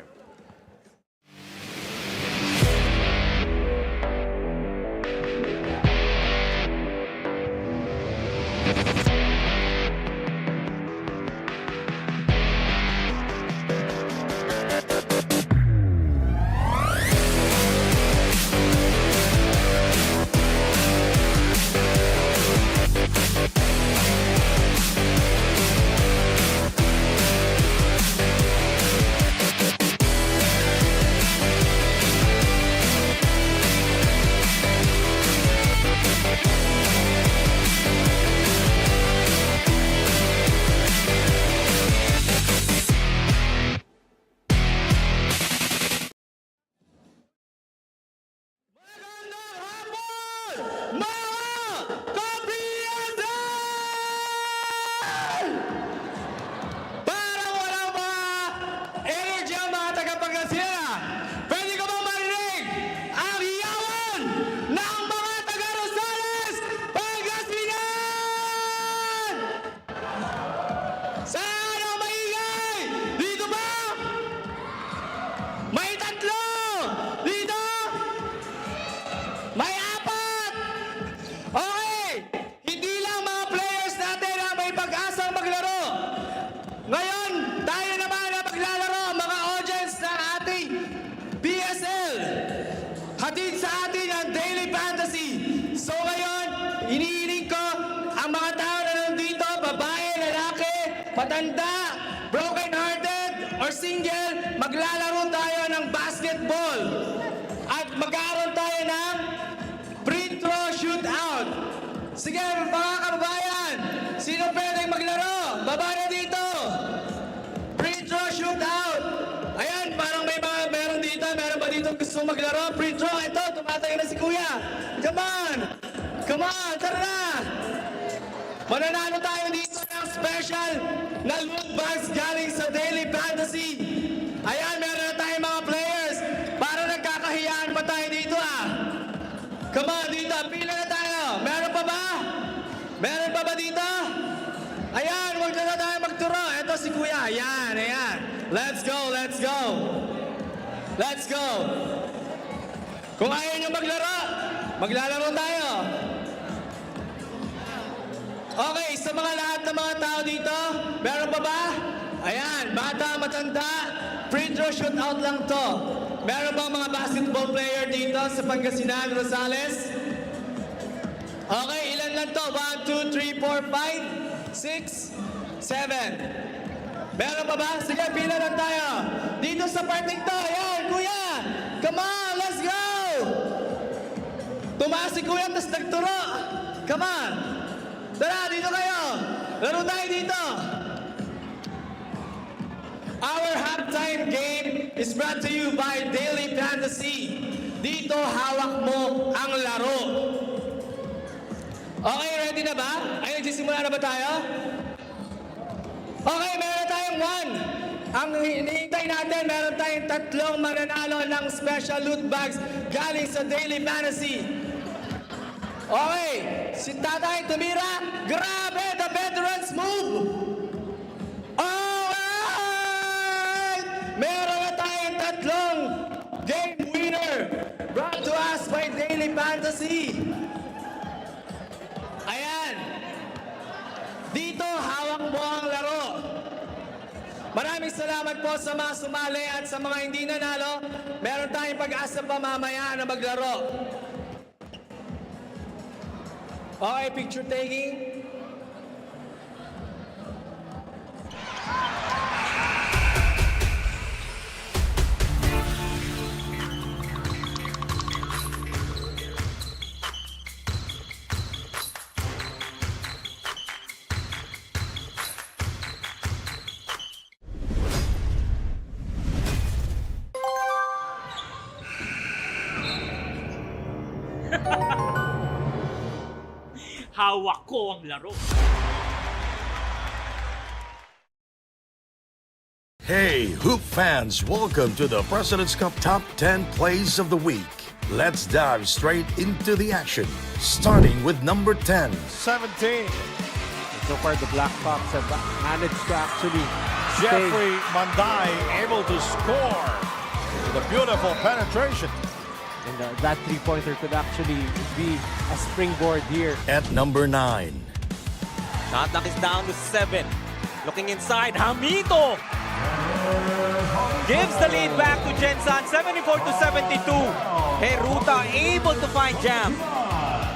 matanda, broken-hearted, or single, maglalaro tayo ng basketball. At magkaroon tayo ng free throw shootout. Sige, mga kababayan, sino pwedeng maglaro? Baba na dito. Free throw shootout. Ayan, parang meron dito. Meron ba dito gusto maglaro? Free throw. Ito, tumatayo na si Kuya. Come on. Come on, tara na. Mananalo tayo dito ng special na loot bags galing sa Daily Fantasy. Ayan, meron na tayong mga players. Para nagkakahiyaan pa tayo dito ah. Come on, dito. Pila na tayo. Meron pa ba? Meron pa ba dito? Ayan, huwag na tayo magturo. Ito si Kuya. Ayan, ayan. Let's go, let's go. Let's go. Kung ayaw nyo maglaro, maglalaro tayo. Okay, sa mga lahat ng mga tao dito, meron pa ba? Ayan, bata, matanda, free throw shootout lang to. Meron ba mga basketball player dito sa Pangasinan, Rosales? Okay, ilan lang to? 1, 2, 3, 4, 5, 6, 7. Meron pa ba? Sige, pila lang tayo. Dito sa parting to, ayan, kuya! Come on, let's go! Tumaas si kuya, tapos nagturo. Come on! Tara, dito kayo! Laro tayo dito! Our halftime game is brought to you by Daily Fantasy. Dito, hawak mo ang laro. Okay, ready na ba? Ay, nagsisimula na ba tayo? Okay, meron tayong 1. Ang hinihintay natin, meron tayong 3 mananalo ng special loot bags galing sa Daily Fantasy. Okay, si Tatay tumira. Grabe, the veterans move! Alright! Meron na tayong 3 game winner brought to us by Daily Fantasy. Ayan. Dito, hawak mo ang laro. Maraming salamat po sa mga sumali at sa mga hindi nanalo. Meron tayong pag-asa pa mamaya na maglaro. Okay, picture taking. Hawak ko ang laro. Hey, Hoop fans, welcome to the President's Cup Top 10 Plays of the Week. Let's dive straight into the action, starting with number 10. 17. So far, the Black Fox have managed to actually Jeffrey Mandai able to score with a beautiful penetration. and that three-pointer could actually be a springboard here. At number 9. Shot clock is down to 7. Looking inside, Hamito gives the lead back to Jensen, 74-72. Heruta able to find Jam.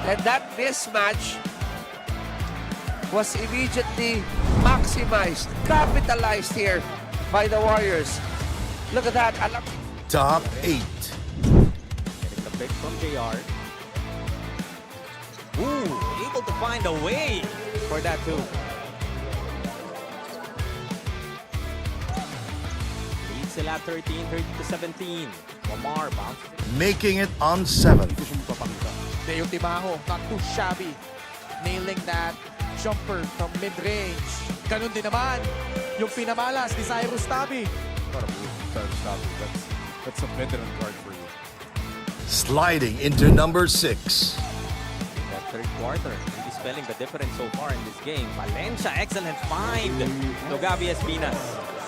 And that mismatch was immediately maximized, capitalized here by the Warriors. Look at that. Top 8. Getting the pick from JR. Ooh, able to find a way for that too. Lead sila 13-17. Omar bounces. Making it on 7th. Deo Timajo, not too shabby. Nailing that jumper from mid-range. Ganun din naman yung pinamalas ni Cyrus Tabi. What a move, Cyrus Tabi. That's a veteran guard for you. Sliding into number 6. That third quarter, really spelling the difference so far in this game. Valencia, excellent find to Gabi Espinas.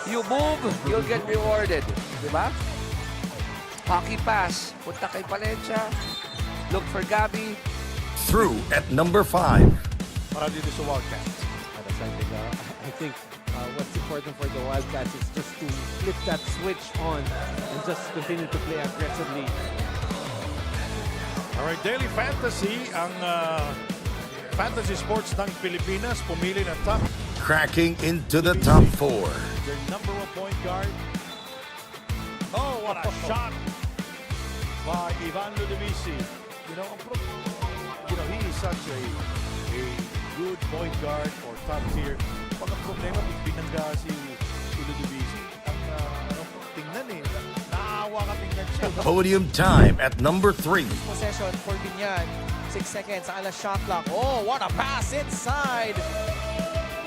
You move, you'll get rewarded. Diba? Hockey pass. Punta kay Valencia. Look for Gabi. Through at number 5. Para dito sa Wildcats. I think what's important for the Wildcats is just to flip that switch on and just continue to play aggressively. Alright, Daily Fantasy, ang fantasy sports ng Pilipinas, pumili ng top. Cracking into the top 4. Their number 1 point guard. Oh, what a shot by Ivan Ludovisi. He is such a good point guard or top tier. Pag ang problema, binangga si Ludovisi. Ang tingnan naawa ka tingnan siya. Podium time at number 3. Possession for Binyan. 6 seconds ang alas shot clock. Oh, what a pass inside!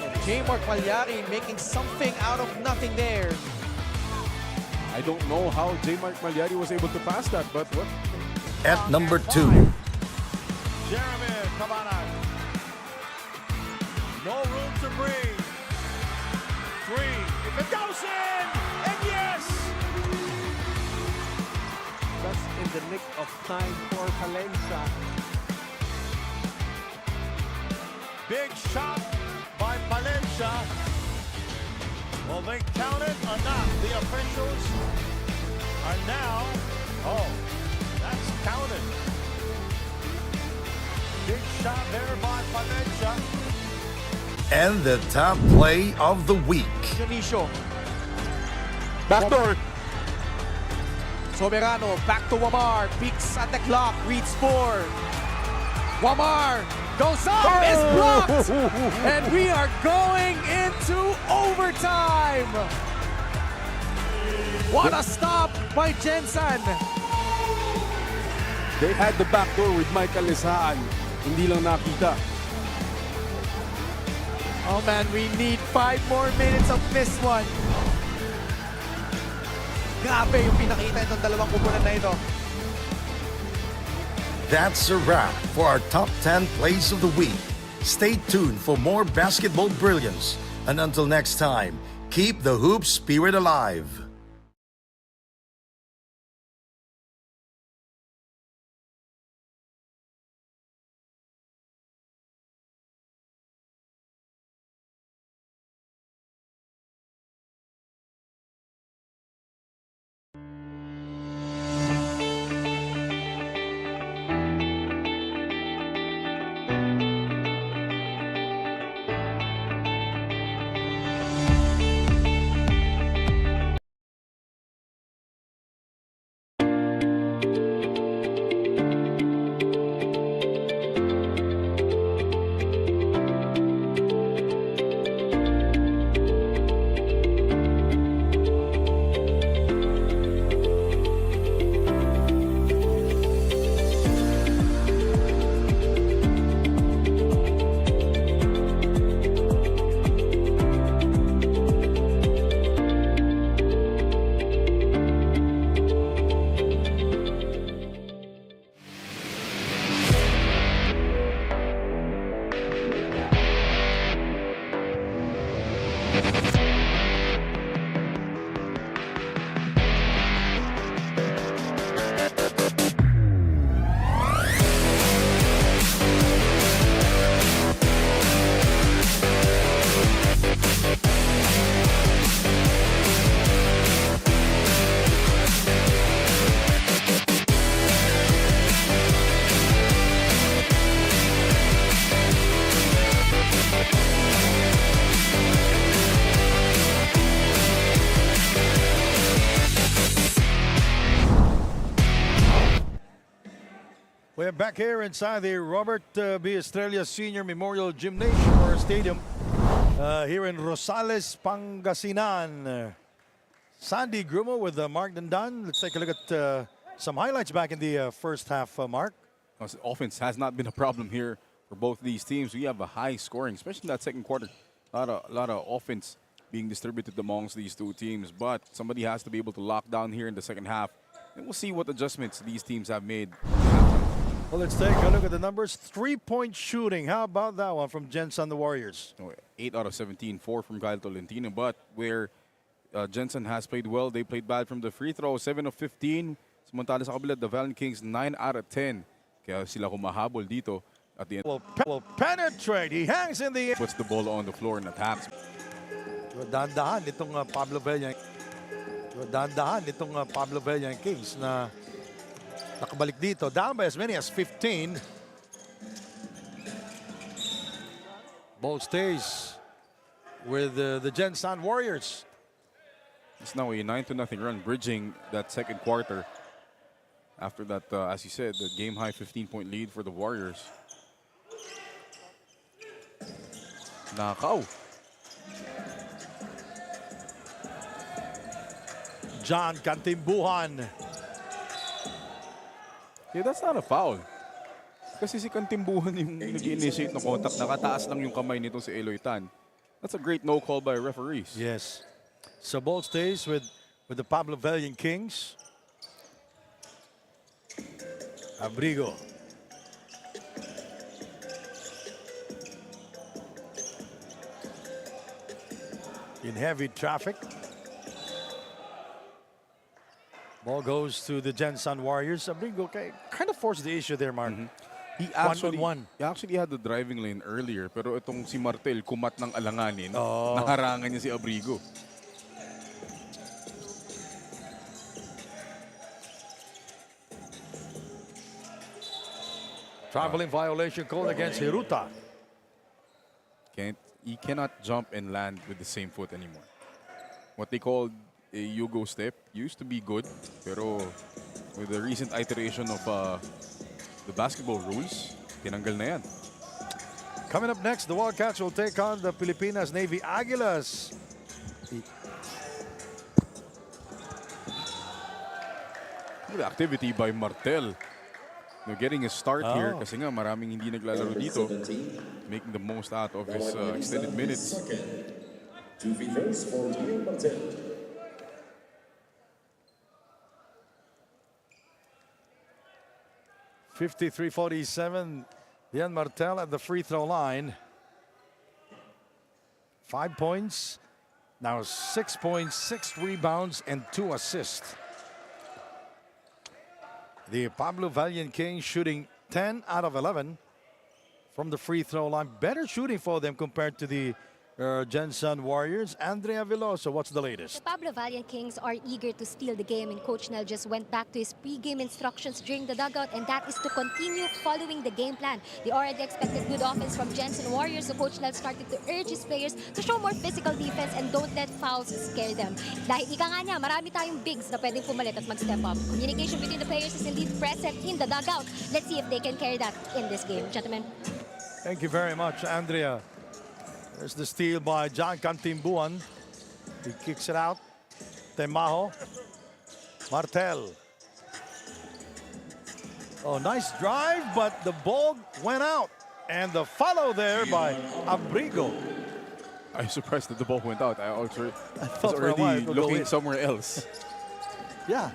And J-Mark Malyari making something out of nothing there. I don't know how J-Mark Malyari was able to pass that, but what? At number 2. Jeremy Cabanas. No room to breathe. 3. If it goes in, and yes! Just in the nick of time for Valencia. Big shot by Valencia. Will they count it or not? The officials are now. Oh, that's counted. Big shot there by Valencia. And the top play of the week. Dionisio. Backdoor! Soberano, back to Wamar, peeks at the clock, reads 4. Wamar goes up, is blocked, and we are going into overtime. What a stop by Jensen. They had the backdoor with Michael Lisaan. Hindi lang nakita. Oh man, we need 5 more minutes of this one. Grabe yung pinakita itong dalawang kupunan na ito. That's a wrap for our top 10 plays of the week. Stay tuned for more basketball brilliance. And until next time, keep the hoop spirit alive. We're back here inside the Robert B. ESTRELLA Senior Memorial Gymnasium or Stadium here in Rosales, Pangasinan. Sandy Grumo with Mark Dandan. Let's take a look at some highlights back in the first half, Mark. Offense has not been a problem here for both these teams. We have a high scoring, especially in that second quarter. A lot of offense being distributed amongst these two teams, but somebody has to be able to lock down here in the second half. And we'll see what adjustments these teams have made. Well, let's take a look at the numbers. 3-point shooting. How about that one from Jensen the Warriors? 8 out of 17, 4 from Kyle Tolentino. But where Jensen has played well, they played bad from the free throw. 7 of 15. Samantala sa kabila, the Valiant Kings, 9 out of 10. Kaya sila humahabol dito at the end. Will penetrate. He hangs in the air. Puts the ball on the floor and attacks. Dahan-dahan itong Pablo Villan. Dahan-dahan itong Pablo Villan Kings na nakabalik dito. Down by as many as 15. Ball stays with the Jensen Warriors. It's now a 9-0 run, bridging that second quarter. After that, as you said, the game-high 15-point lead for the Warriors. Nakaw. John Cantimbuhan. Yeah, that's not a foul. Kasi si Kantimbuhan yung nag-initiate ng contact. Nakataas lang yung kamay nito si Eloy Tan. That's a great no call by referees. Yes. So ball stays with the Pablo Valiant Kings. Abrigo. In heavy traffic. Ball goes to the Gensan Warriors. Abrigo kind of forced the issue there, Mark. He actually had the driving lane earlier, pero itong si Martel kumat ng alanganin, naharangan niya si Abrigo. Traveling violation called against Hiruta. He cannot jump and land with the same foot anymore. What they called a Yugo step used to be good, pero with the recent iteration of the basketball rules, tinanggal na yan. Coming up next, the Wildcats will take on the Pilipinas Navy Águilas. Good activity by Martel. Getting a start here kasi nga maraming hindi naglalaro dito. Making the most out of his extended minutes. 2 free throws for Diego Martel. (53-47). Dian Martel at the free throw line. 5 points. Now 6 points, 6 rebounds, and 2 assists. The Pablo Valiant Kings shooting 10 out of 11 from the free throw line. Better shooting for them compared to the Gensan Warriors. Andrea Veloso, what's the latest? The Pablo Valiant Kings are eager to steal the game, and Coach Nel just went back to his pre-game instructions during the dugout, and that is to continue following the game plan. They already expected good offense from Gensan Warriors, so Coach Nel started to urge his players to show more physical defense and don't let fouls scare them. Dahil ika nga niya, marami tayong bigs na pwedeng pumalit at mag-step up. Communication between the players is indeed present in the dugout. Let's see if they can carry that in this game, gentlemen. Thank you very much, Andrea. There's the steal by John Cantimbuan. He kicks it out. Temajo. Martel. Oh, nice drive, but the ball went out. And the follow there by Abrigo. I'm surprised that the ball went out. I was thought for a while already it would go looking in. somewhere else. Yeah.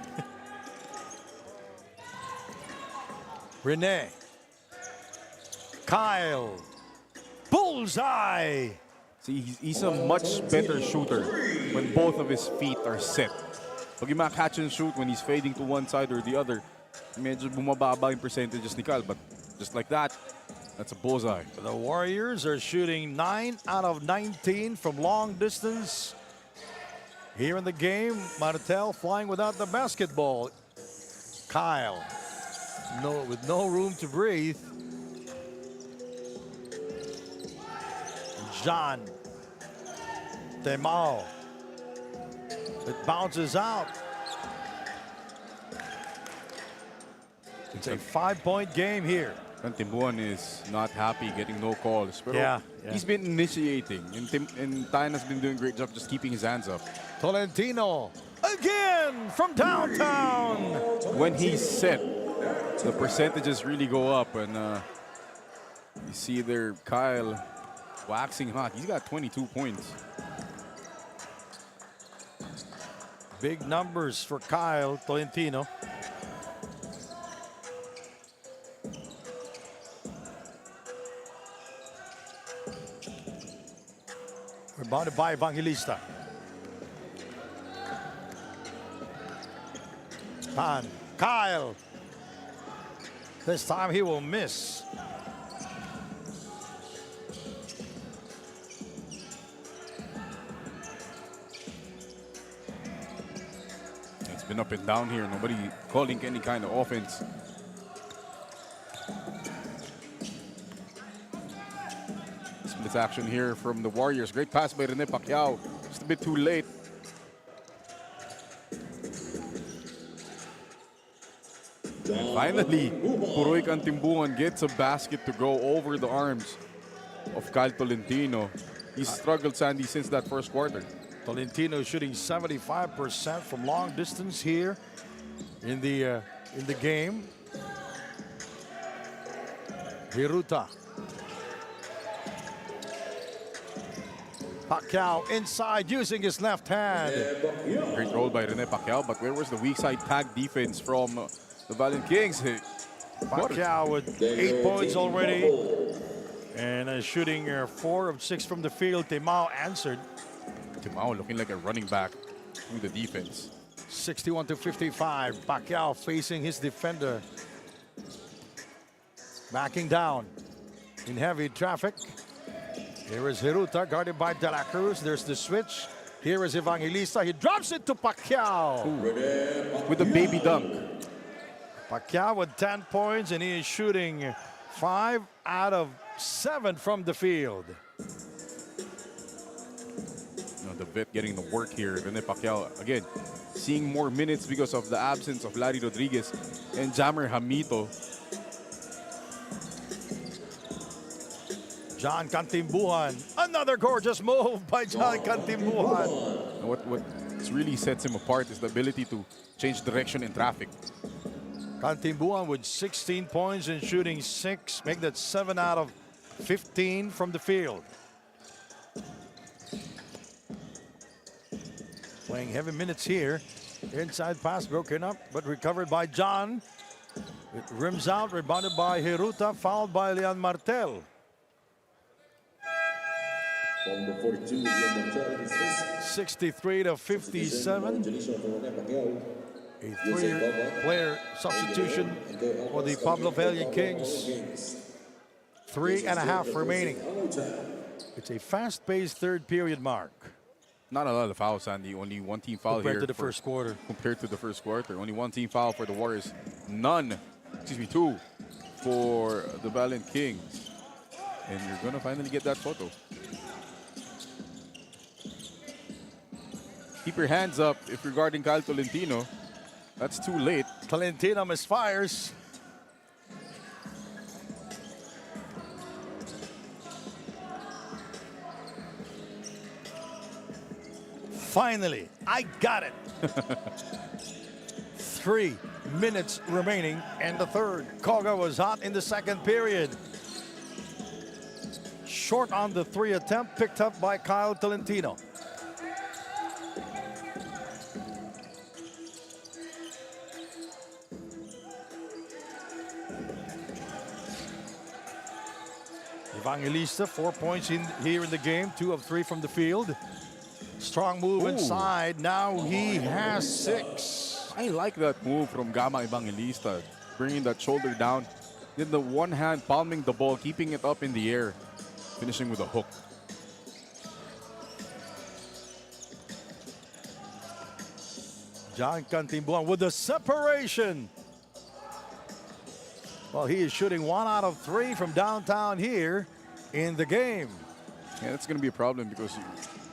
Rene. Kyle. Bullseye. See, he's a much better shooter when both of his feet are set. Pag yung catch and shoot when he's fading to one side or the other, medyo bumababa yung percentages ni Kyle, but just like that, that's a bullseye. The Warriors are shooting 9 out of 19 from long distance. Here in the game, Martel flying without the basketball. Kyle, with no room to breathe. John. Temao. It bounces out. It's a 5-point game here. Cantimbuan is not happy getting no calls. Pero Yeah. he's been initiating. And Tan has been doing a great job just keeping his hands up. Tolentino again from downtown. When he's set, the percentages really go up. And you see there Kyle waxing hot. He's got 22 points. Big numbers for Kyle Tolentino. Rebounded by Evangelista. Pan. Kyle. This time he will miss. It's been up and down here. Nobody calling any kind of offense. Split action here from the Warriors. Great pass by Rene Pacquiao. Just a bit too late. And finally, Puroy Cantimbuan gets a basket to go over the arms of Kyle Tolentino. He's struggled, Sandy, since that first quarter. Tolentino shooting 75% from long distance here in the game. Hiruta. Pacquiao inside using his left hand. Great roll by Rene Pacquiao, but where was the weak side tag defense from the Valiant Kings? Pacquiao with 8 points already. And shooting 4 of 6 from the field. Timao answered. Timao looking like a running back through the defense. 61-55. Pacquiao facing his defender. Backing down in heavy traffic. Here is Hiruta guarded by De La Cruz. There's the switch. Here is Evangelista. He drops it to Pacquiao. With a baby dunk. Pacquiao with 10 points, and he is shooting 5 out of 7 from the field. The vet getting the work here. Rene Pacquiao, again, seeing more minutes because of the absence of Larry Rodriguez and Jammer Hamito. John Cantimbuhan. Another gorgeous move by John Cantimbuhan. And what really sets him apart is the ability to change direction in traffic. Cantimbuhan with 16 points and shooting 6. Make that 7 out of 15 from the field. Playing heavy minutes here. Inside pass broken up, but recovered by John. It rims out, rebounded by Hiruta, fouled by Leon Martel. Number 42, Leon Martel, 63-57. A 3-player substitution for the Pablo Valiant Kings. 3.5 remaining. It's a fast-paced third period mark. Not a lot of fouls, Sandy. Only one team foul Compared here. to the first quarter. Compared to the first quarter. Only one team foul for the Warriors. None. Excuse me, 2 for the Valiant Kings. And you're going to finally get that photo. Keep your hands up if you're guarding Kyle Tolentino. That's too late. Tolentino misfires. Finally, I got it. 3 minutes remaining in the third. Koga was hot in the second period. Short on the 3 attempt, picked up by Kyle Tolentino. Evangelista, 4 points here in the game, 2 of 3 from the field. Strong move inside. Now he has 6. I like that move from Gama Evangelista. Bringing that shoulder down. Then the one hand palming the ball, keeping it up in the air. Finishing with a hook. John Cantimbuhan with the separation. Well, he is shooting 1 out of 3 from downtown here in the game. Yeah, that's going to be a problem because,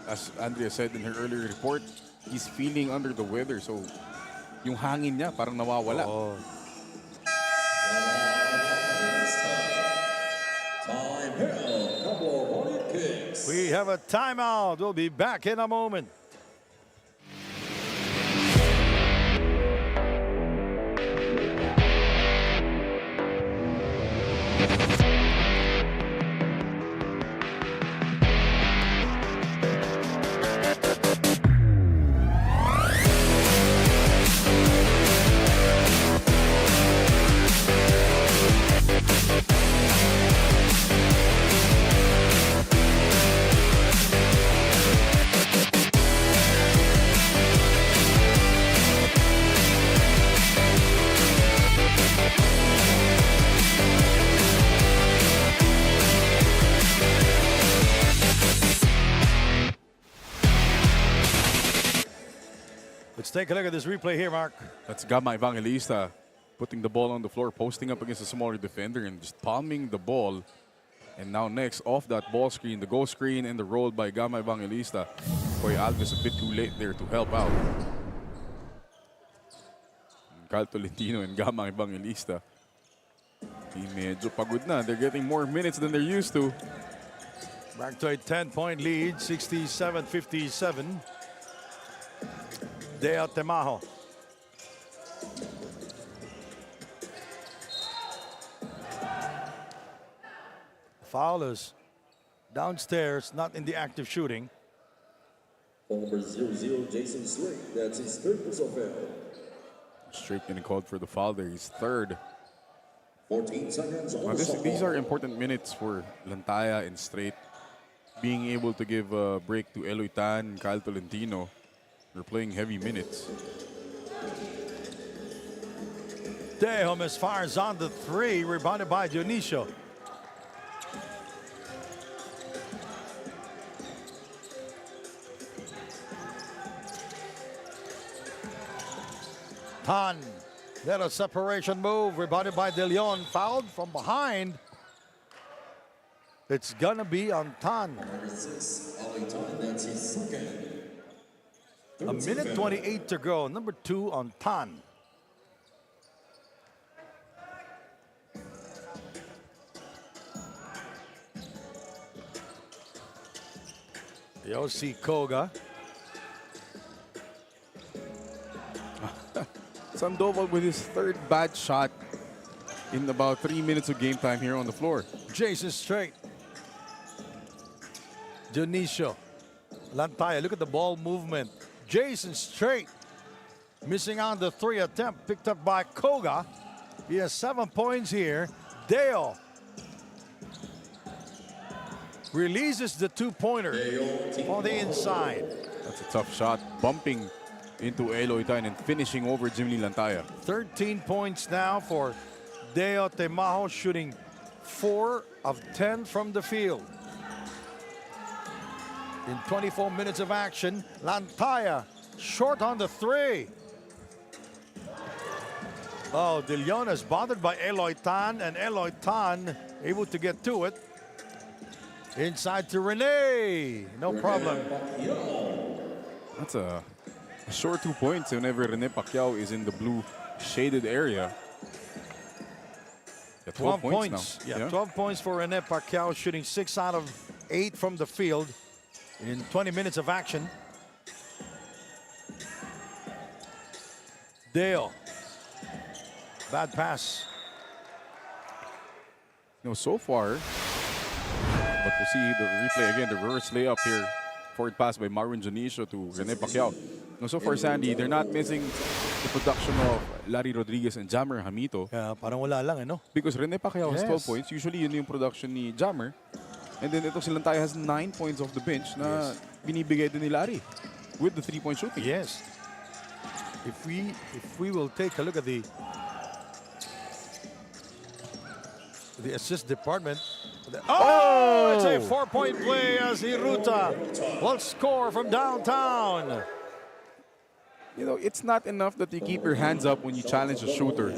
as Andrea said in her earlier report, he's feeling under the weather. So, yung hangin niya parang nawawala. Oh. Time here, Pablo Valiant Kings. We have a timeout. We'll be back in a moment. Let's take a look at this replay here, Mark. That's Gama Evangelista putting the ball on the floor, posting up against a smaller defender and just palming the ball. And now next, off that ball screen, the go screen and the roll by Gama Evangelista. Boy, Alves a bit too late there to help out. Kyle Tolentino and Gama Evangelista. Medyo pagod na. They're getting more minutes than they're used to. Back to a 10-point lead, 67-57. Deo Temajo. foul is downstairs, not in the active shooting. Number 00, Jason Slade. That's his third personal foul. Straight getting called for the foul there. He's third. 14 seconds on Now the these shot are important minutes for Lantaya and Straight. Being able to give a break to Eloy Tan and Kyle Tolentino. They're playing heavy minutes. Deo misfires on the three, rebounded by Dionisio. Tan, then a separation move, rebounded by De Leon, fouled from behind. It's gonna be on Tan. Number 6, Eloy Tan. That's his second. A minute 28 to go. Number 2 on Tan. Yossi Koga. Sandoval with his third bad shot in about 3 minutes of game time here on the floor. Jason Straight. Dionisio. Lantaya, look at the ball movement. Jason Straight missing on the 3 attempt, picked up by Koga. He has 7 points here. Deo releases the 2-pointer on the inside. That's a tough shot, bumping into Eloy Tan and finishing over Jimmy Lantaya. 13 points now for Deo Temajo, shooting 4 of 10 from the field. In 24 minutes of action, Lantaya short on the 3. Oh, De Leon is bothered by Eloy Tan, and Eloy Tan able to get to it. Inside to Rene, no problem. That's a short 2 points whenever Rene Pacquiao is in the blue shaded area. Yeah, 12 points points. now. Yeah, 12 points for Rene Pacquiao, shooting 6 out of 8 from the field in 20 minutes of action. Dale. Bad pass. So far, but we'll see the replay again, the reverse layup here. Forward pass by Marvin Dionisio to Rene Pacquiao. So far, Sandy, they're not missing the production of Larry Rodriguez and Jammer Hamito. Yeah, parang wala lang, no? Because Rene Pacquiao has 12 Yes. points. Usually, yun yung production ni Jammer. And then ito si Lantaya has 9 points off the bench na binibigay din ni Larry with the 3-point shooting. Yes. If we will take a look at the assist department. Oh, it's a 4-point play as Hiruta will score from downtown. It's not enough that you keep your hands up when you challenge a shooter,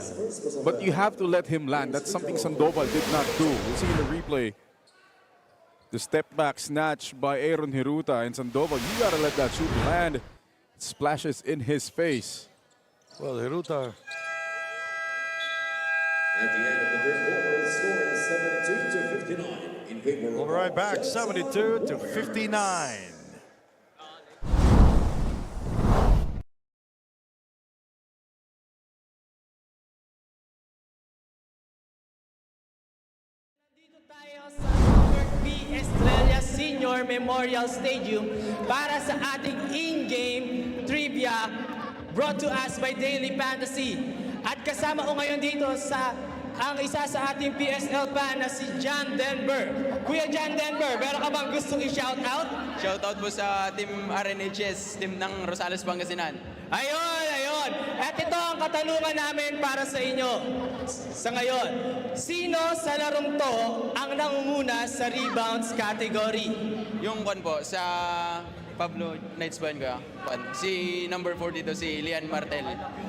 but you have to let him land. That's something Sandoval did not do. We'll see in the replay. The step back snatch by Aaron Hiruta, and Sandoval, you gotta let that shooter land. It splashes in his face. Well, Hiruta. At the end of the third quarter, the score is 72 to 59 in favor of We'll be right back, 72 to 59. ESTRELLA Senior Memorial Stadium para sa ating in-game trivia brought to us by Daily Fantasy. At kasama ko ngayon dito ang isa sa ating PSL fan na si John Denver. Kuya John Denver, meron ka bang gustong i-shoutout? Shoutout po sa team RNHS, team ng Rosales, Pangasinan. Ayun. At ito ang katanungan namin para sa inyo sa ngayon. Sino sa larong to ang nangunguna sa rebounds category? Yung kwan po, sa Pablo Knights ba yun kuya? Si number 4 dito, si Lian Martel.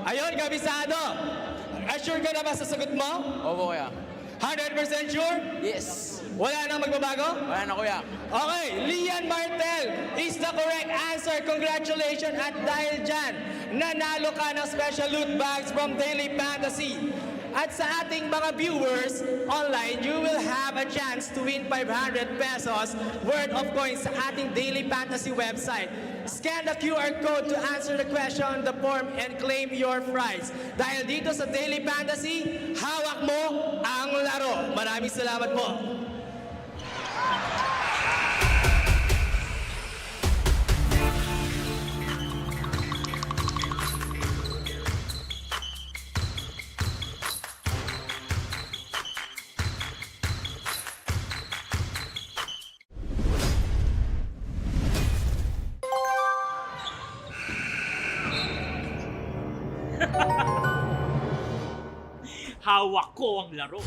Ayun, kabisado. Sure ka na ba sa sagot mo? Opo kuya. 100% sure? Yes. Wala nang magbabago? Wala na kuya. Okay, Lian Martel is the correct answer. Congratulations. At dahil dyan, nanalo ka ng special loot bags from Daily Fantasy. At sa ating mga viewers online, you will have a chance to win 500 pesos worth of coins sa ating Daily Fantasy website. Scan the QR code to answer the question on the form and claim your prize. Dahil dito sa Daily Fantasy, hawak mo ang laro. Maraming salamat po. hawak ko ang laro.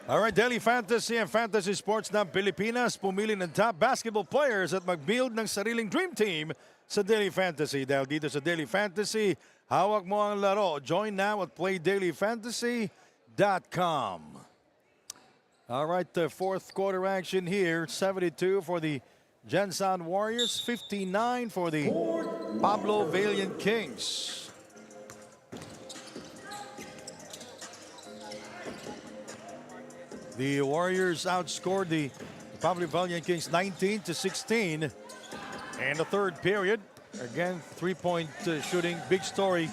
All right, Daily Fantasy and Fantasy Sports ng Pilipinas pumili ng top basketball players at mag-build ng sariling dream team sa Daily Fantasy. Dahil dito sa Daily Fantasy, hawak mo ang laro. Join now at playdailyfantasy.com. All right, the fourth quarter action here. 72 for the Gensan Warriors, 59 for the Pablo Valiant Kings. The Warriors outscored the Pablo Valiant Kings 19-16 in the third period. Again, three-point shooting, big story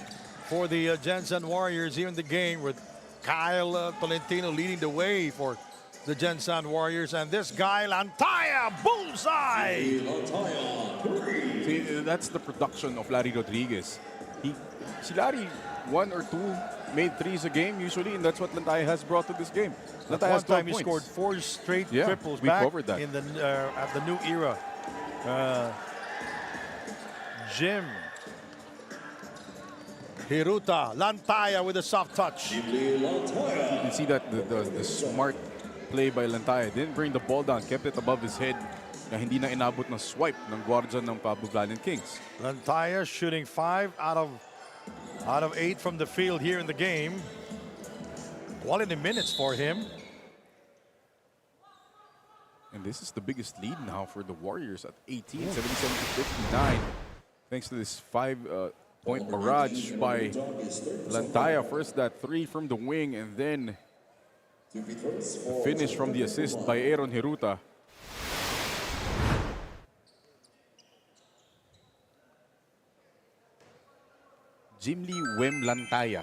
for the Gensan Warriors here in the game with Kyle Tolentino leading the way for the Gensan Warriors. And this guy, Lantaya, bullseye! See, that's the production of Larry Rodriguez. Si Larry, 1 or 2 made threes a game usually, and that's what Lantaya has brought to this game. At one time, he scored 4 straight triples we back covered that. in the at the new era. Jim Hiruta, Lantaya with a soft touch. You can see that the smart play by Lantaya. Didn't bring the ball down, kept it above his head. Na hindi na inabot ng swipe ng guardian ng Pablo Valiant Kings. Lantaya shooting 5 out of 8 from the field here in the game. Quality minutes for him. And this is the biggest lead now for the Warriors at 18, 77-59. Thanks to this 5-point barrage by Lantaya. First that 3 from the wing, and then the finish from the assist by Aaron Hiruta. Jimly Wem Lantaya.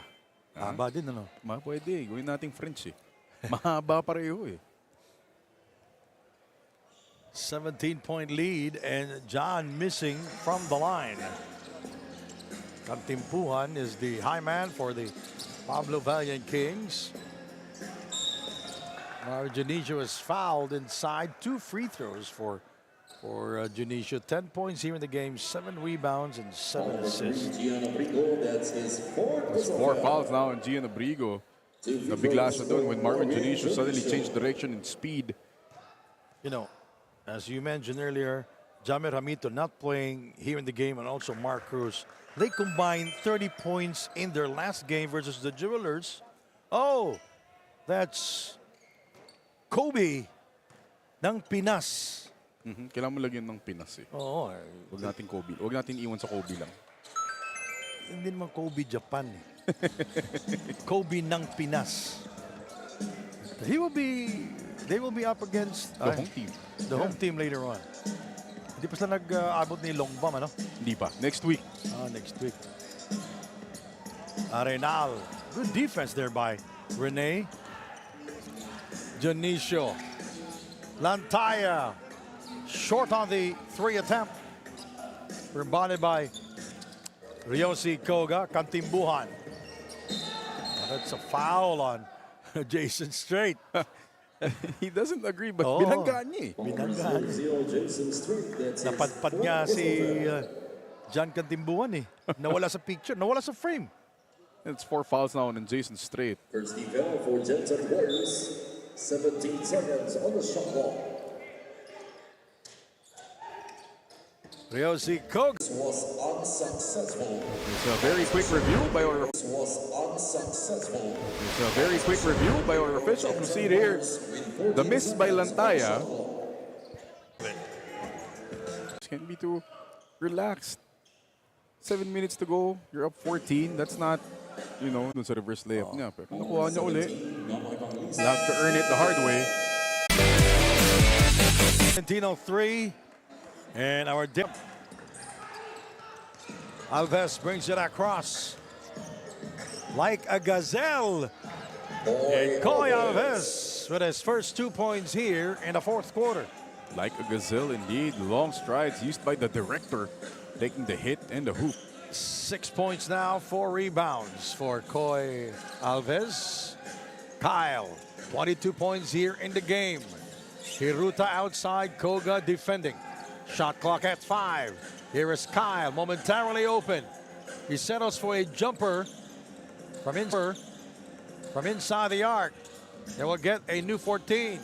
Mahaba din, ano? Pwede. Gawin nating French eh. Mahaba pareho eh. 17-point lead and John missing from the line. Kantimpuhan is the high man for the Pablo Valiant Kings. Junicio is fouled inside. 2 free throws for Junicio. 10 points here in the game, 7 rebounds and 7 assists. There's 4 fouls now on Gian Abrigo. Nabigla siya doon when Marvin Junicio suddenly changed direction and speed. You know, as you mentioned earlier, Jamer Ramito not playing here in the game, and also Mark Cruz. They combined 30 points in their last game versus the Jewelers. Oh, that's Kobe ng Pinas. Kailangan mo lagyan ng Pinas eh. Oo. Huwag natin Kobe. Huwag natin iwan sa Kobe lang. Hindi naman Kobe Japan eh. Kobe ng Pinas. They will be up against The home team. The home team later on. Hindi pa sila nag-abot ni Longbam, ano? Hindi pa. Next week. Next week. Arenal. Good defense there by Rene. Junicio. Lantaya. Short on the 3 attempt. Rebounded by Ryosi Koga. Kantimbuhan. That's a foul on Jason Strait. He doesn't agree, but binanggaan niya eh. Binanggaan. Napadpad niya si John Kantimbuhan eh. Nawala sa picture, nawala sa frame. It's 4 fouls now on Jason Strait. First foul for Gensan Warriors. 17 seconds on the shot clock. Ryosi Koga Was unsuccessful. It's a very quick review by our official to see here. The miss by Lantaya. Can be too relaxed. 7 minutes to go. You're up 14. That's not, you know, dun sa reverse layup niya. Pero nakuha niya uli. You'll have to earn it the hard way. Valentino 3. And our dip. Alves brings it across like a gazelle. And Koy Alves with his first 2 points here in the fourth quarter. Like a gazelle indeed. Long strides used by the director, taking the hit and the hoop. 6 points now, 4 rebounds for Koy Alves. Kyle, 22 points here in the game. Hiruta outside, Koga defending. Shot clock at 5. Here is Kyle, momentarily open. He settles for a jumper from inside the arc. They will get a new 14.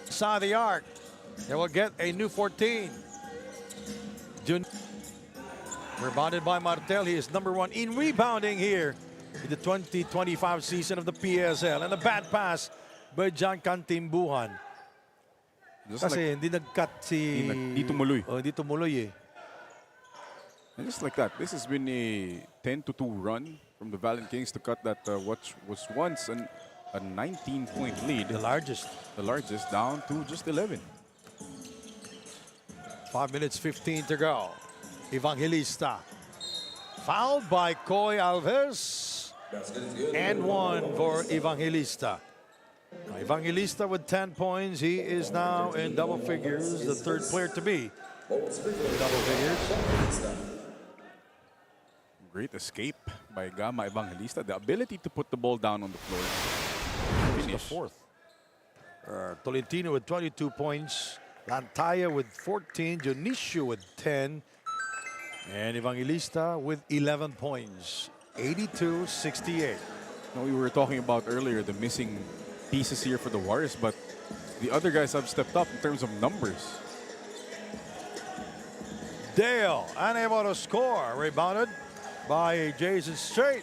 Inside the arc. They will get a new 14. Rebounded by Martel. He is #1 in rebounding here in the 2025 season of the PSL. And a bad pass by John Cantimbuhan. Kasi hindi nag-cut si... Hindi tumuloy. Oh, hindi tumuloy eh. And just like that, this has been a 10-2 run from the Valiant Kings to cut that what was once a 19-point lead. The largest. The largest, down to just 11. 5 minutes 15 to go. Evangelista. Fouled by Coy Alves. And 1 for Evangelista. Evangelista with 10 points. He is now in double figures. The third player to be in double figures. Great escape by Gama Evangelista. The ability to put the ball down on the floor. The fourth. Tolentino with 22 points. Lantaya with 14. Dionisio with 10. And Evangelista with 11 points. 82-68. Now, we were talking about earlier the missing pieces here for the Warriors, but the other guys have stepped up in terms of numbers. Dale unable to score. Rebounded by Jason Strait.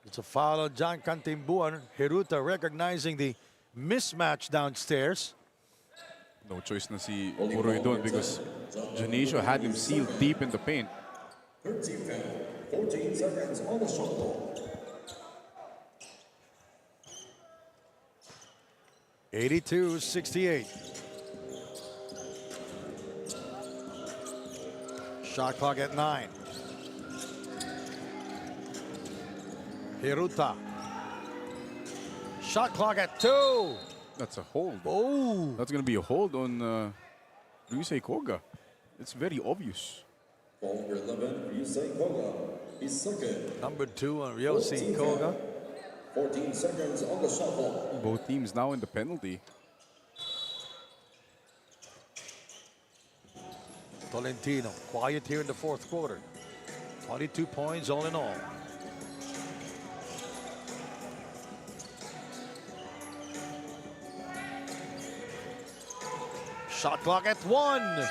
It's a foul on John Cantimbuhan. Hiruta recognizing the mismatch downstairs. No choice na si Uroy doon because Dionisio had him sealed deep in the paint. 14 seconds on the shot clock. 82-68. Shot clock at 9. Hiruta. Shot clock at 2. That's a hold. Oh. That's going to be a hold on Ryusei Koga. It's very obvious. Ball number 11, Ryusei Koga. He's second. Number 2 on Ryusei Koga. 14 seconds on the shot clock. Both teams now in the penalty. Tolentino quiet here in the fourth quarter. 22 points all in all. Shot clock at 1.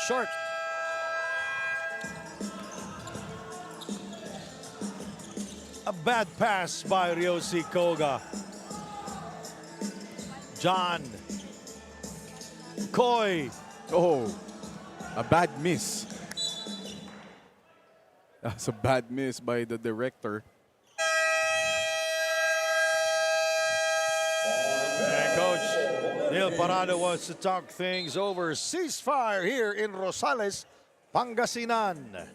Short. A bad pass by Ryusei Koga. John. Coy. Oh, a bad miss. That's a bad miss by the director. And Coach Neil Parado wants to talk things over. Ceasefire here in Rosales, Pangasinan.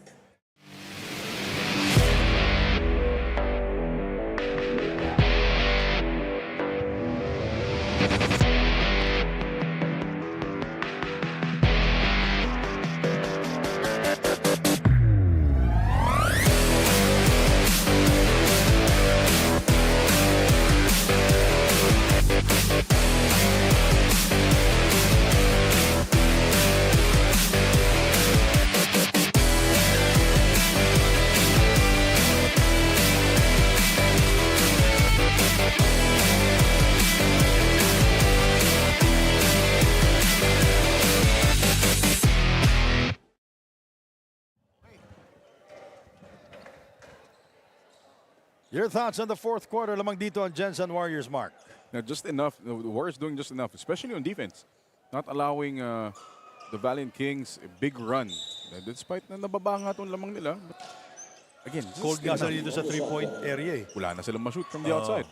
Your thoughts on the fourth quarter lamang dito on Jensen Warriors, Mark? Now, just enough. The Warriors doing just enough, especially on defense. Not allowing the Valiant Kings a big run. Despite na nababa nga itong lamang nila. But again, just Cold gas na dito sa 3-point area. Wala na silang ma-shoot from the outside.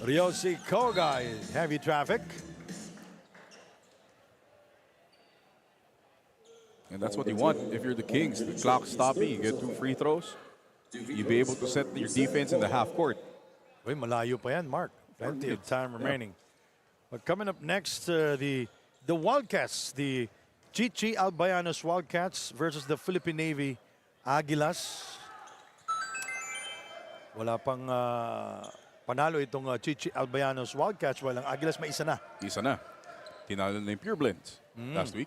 Ryusei Koga, heavy traffic. And that's what you want if you're the Kings. The clock stopping, you get 2 free throws. You'll be able to set your defense in the half court. Uy, malayo pa yan, Mark. Plenty of time remaining. But coming up next, the Wildcats, the Chichi Albayanos Wildcats versus the Philippine Navy Aguilas. Wala pang panalo itong Chichi Albayanos Wildcats while ang Agilas may isa na. Isa na. Tinalo na yung Pure Blends last week.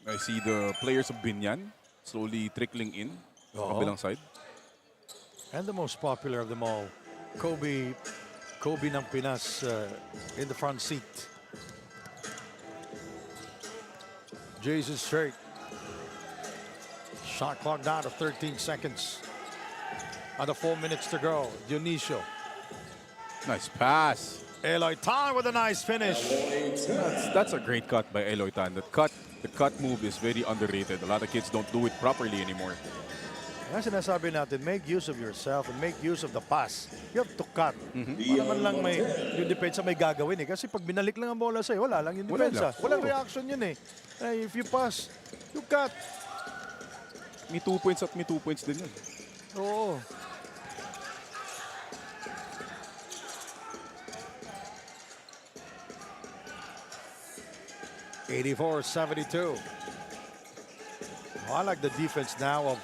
I see the players of Binyan slowly trickling in sa kabilang side. And the most popular of them all, Kobe ng Pinas in the front seat. Jason straight. Shot clock down to 13 seconds. Under 4 minutes to go. Dionisio. Nice pass. Eloy Tan with a nice finish. That's a great cut by Eloy Tan. The cut move is very underrated. A lot of kids don't do it properly anymore. Kaya sinasabi natin, make use of yourself and make use of the pass. You have to cut. Wala man lang may yung depensa may gagawin eh. Kasi pag binalik lang ang bola sa'yo, wala lang yung depensa. Walang reaction yun eh. If you pass, you cut. May 2 points at may 2 points din yun. Oo. (84-72). I like the defense now of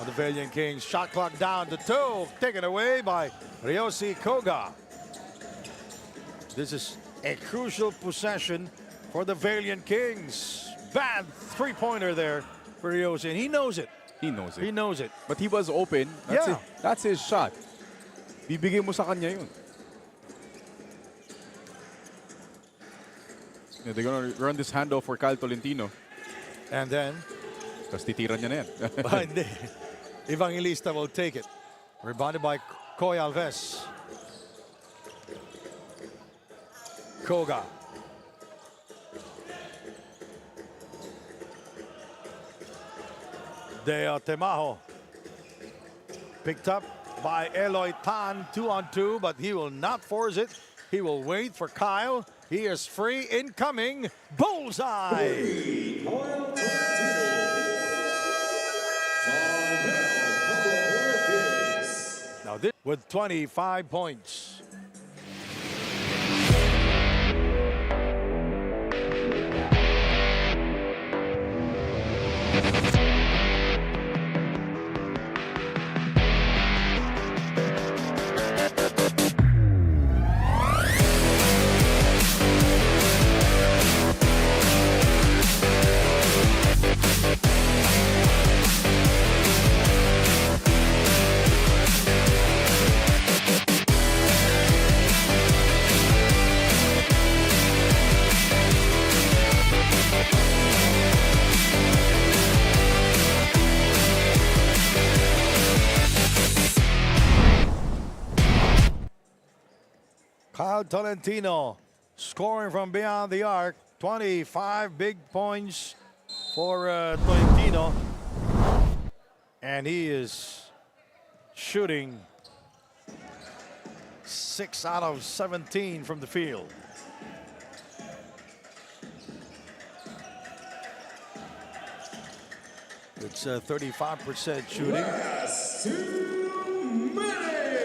the Valiant Kings. Shot clock down to 2. Taken away by Ryosi Koga. This is a crucial possession for the Valiant Kings. Bad three-pointer there for Ryosi, and he knows it. He knows it. He knows it. But he was open. That's it. That's his shot. Bibigay mo sa kanya yun. Yeah, they're gonna run this handoff for Kyle Tolentino. And then Tapos titira niya na yan. Hindi. Evangelista will take it. Rebounded by Koy Alves. Koga. Deo Temajo. Picked up by Eloy Tan, 2-on-2, but he will not force it. He will wait for Kyle. He is free, incoming. Bullseye! Now this with 25 points. Kyle Tolentino scoring from beyond the arc. 25 big points for Tolentino. And he is shooting 6 out of 17 from the field. It's 35% shooting.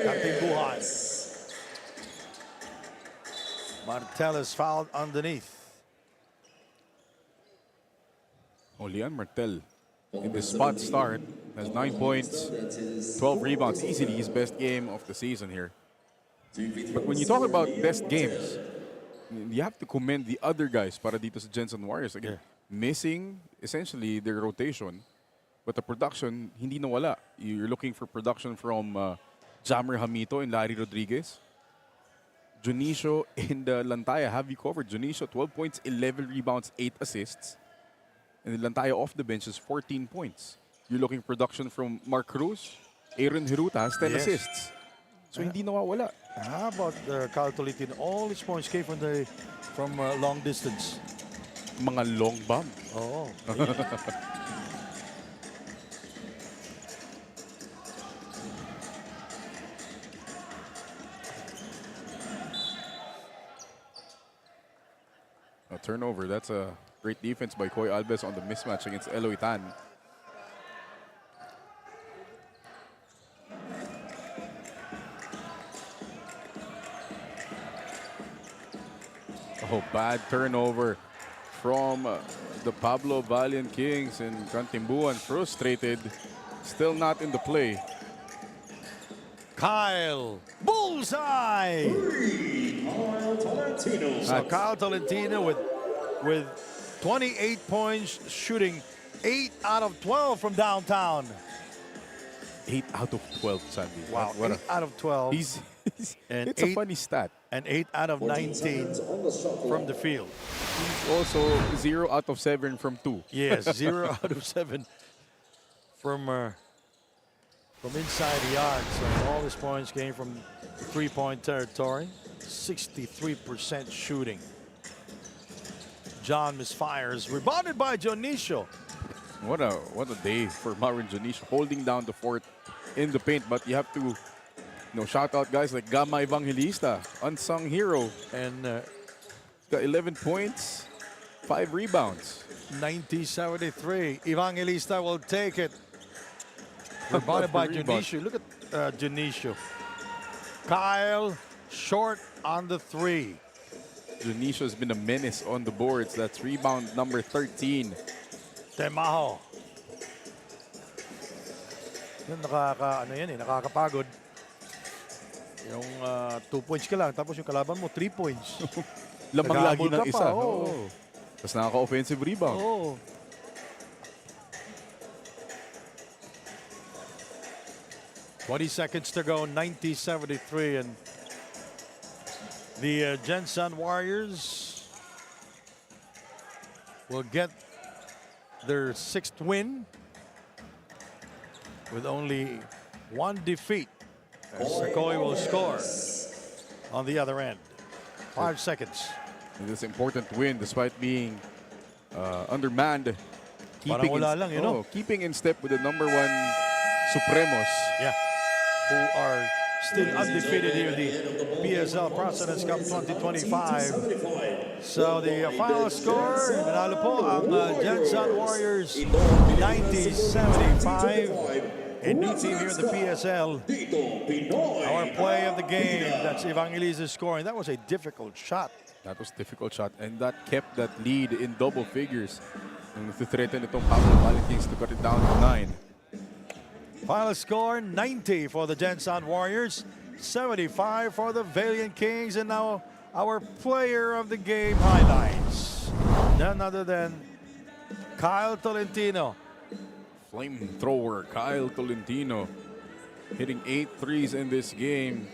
Captain Buhay. Martel is fouled underneath. Julian Martel in the spot start has 9 points, 12 rebounds. Easily his best game of the season here. But when you talk about best games, you have to commend the other guys para dito sa Jensen Warriors. Again, missing essentially their rotation, but the production hindi nawala. You're looking for production from Jammer Hamito and Larry Rodriguez. Dionisio and Lantaya have you covered. Dionisio 12 points, 11 rebounds, 8 assists. And Lantaya off the bench is 14 points. You're looking production from Mark Cruz. Aaron Hiruta has 10 assists. So hindi nawawala. How about Kyle Tolentino? All his points came from long distance. Mga long bomb. Oh. A turnover. That's a great defense by Koy Alves on the mismatch against Eloy Tan. Oh, bad turnover from the Pablo Valiant Kings, and Cantimbuan frustrated. Still not in the play. Kyle. Bullseye! So Kyle Tolentino with 28 points, shooting 8 out of 12 from downtown. 8 out of 12, Sandy. Wow, What 8 out of 12. And it's a funny stat. And 8 out of 19 from the field. He's also 0 out of 7 from 2. Yes, 0 out of 7 from inside the arc. So all his points came from three-point territory. 63% shooting. John misfires, rebounded by Dionisio. What a day for Marin Janish, holding down the fort in the paint. But you have to, shout out guys like Gamma Evangelista, unsung hero, And he's got 11 points, 5 rebounds. 90-73. Evangelista will take it. Rebounded by Rebound. Dionisio. Look at Dionisio. Kyle short on the 3. Janish has been a menace on the boards. That's rebound number 13. Temaho. Yun, nakakapagod. Yung 2 points ka lang, tapos yung kalaban mo 3 points. Lamang lagi Nag-aabol ng ka isa. pa, oo. Oo. Tapos nakaka-offensive rebound. Oh. Seconds to go, 90-73, and the Gensan Warriors will get their 6th win with only 1 defeat. As Sakoi will score on the other end. 5 seconds. This important win despite being undermanned. Parang wala lang, Keeping in step with the number 1 Supremos. Yeah. Who are still undefeated here in the PSL Presidents Cup 2025. So the final score, nanalo po ang Gensan Warriors 90-75. A new team here in the PSL. Our play of the game, that's Evangelista's scoring. That was a difficult shot. That was a difficult shot, and that kept that lead in double figures. Nung threaten itong Pablo Valentines to cut it down to 9. Final score, 90 for the Gensan Warriors, 75 for the Valiant Kings. And now our player of the game highlights. None other than Kyle Tolentino. Flamethrower Kyle Tolentino hitting 8 threes in this game.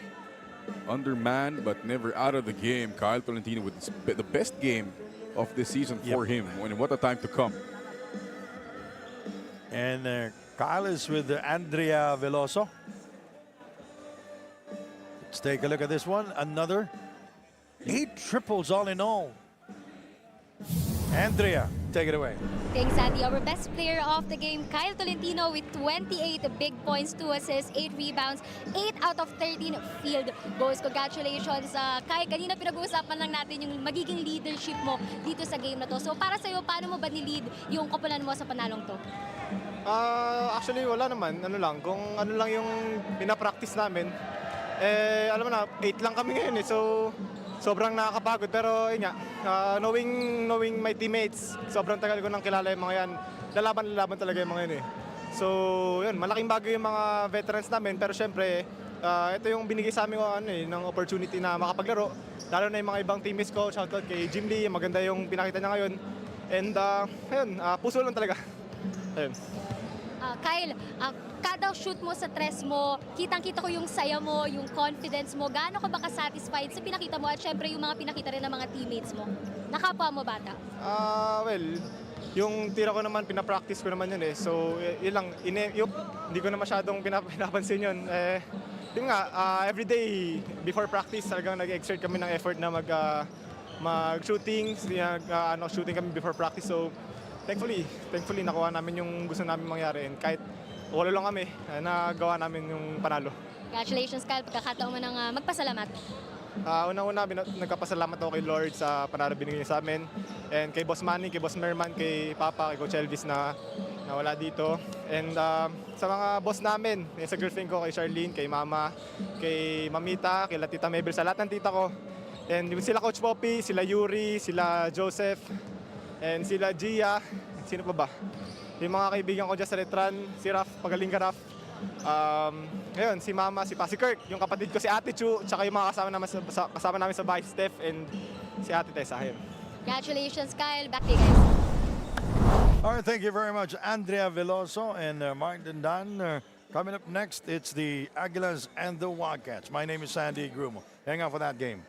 Undermanned but never out of the game. Kyle Tolentino with the best game of this season for him. And what a time to come. And Kyle is with Andrea Veloso. Let's take a look at this one. Another 8 triples all in all. Andrea, take it away. Thanks, Andy. Our best player of the game, Kyle Tolentino with 28 big points, 2 assists, 8 rebounds, 8 out of 13 field goals. Congratulations, Kyle. Kanina pinag-uusapan lang natin yung magiging leadership mo dito sa game na to. So para sa'yo, paano mo ba ni-lead yung koponan mo sa panalong to? Actually, wala naman. Kung ano lang yung pinapractice namin. Alam mo na, 8 lang kami ngayon so sobrang nakakapagod. Pero yun nga, knowing my teammates, sobrang tagal ko nang kilala yung mga yan. Lalaban talaga yung mga yun So, yun, malaking bagay yung mga veterans namin. Pero syempre, ito yung binigay sa amin ng opportunity na makapaglaro. Lalo na yung mga ibang teammates ko. Shoutout kay Jim Lee, maganda yung pinakita niya ngayon. And ayun, puso lang talaga. Ayun. Kyle, kada shoot mo sa tres mo, kitang-kita ko yung saya mo, yung confidence mo. Gaano ka ba ka-satisfied sa pinakita mo at syempre yung mga pinakita rin ng mga teammates mo? Nakapwa mo bata? Well, yung tira ko naman, pinapractice ko naman yun So, yun lang, hindi ko na masyadong pinapansin yun. Yun nga, everyday before practice, talagang nag-exert kami ng effort na mag-shooting, shooting kami before practice. So, thankfully nakuha namin yung gusto namin mangyari. And kahit walo lang kami, nagawa namin yung panalo. Congratulations, Kyle. Pagkakataon mo ng magpasalamat. Unang-una, nagkapasalamat ako kay Lord sa panalo binigay niya sa amin. And kay Boss Manny, kay Boss Merman, kay Papa, kay Coach Elvis na wala dito. And sa mga boss namin, sa girlfriend ko, kay Charlene, kay Mama, kay Mamita, kay Tita Mabel, sa lahat ng tita ko. And sila Coach Poppy, sila Yuri, sila Joseph, and sila Gia. Sino pa ba? Yung mga kaibigan ko dyan sa Letran, si Raf, pagaling ka Raf. Ngayon, si Mama, si Kirk, yung kapatid ko si Ate Chu, tsaka yung mga kasama namin sa bahay, si Steph, and si Ate Tessa. Ayun. Congratulations, Kyle. Back to you guys. All right, thank you very much, Andrea Veloso and Martin Dan. Coming up next, it's the Aguilas and the Wildcats. My name is Sandy Grumo. Hang on for that game.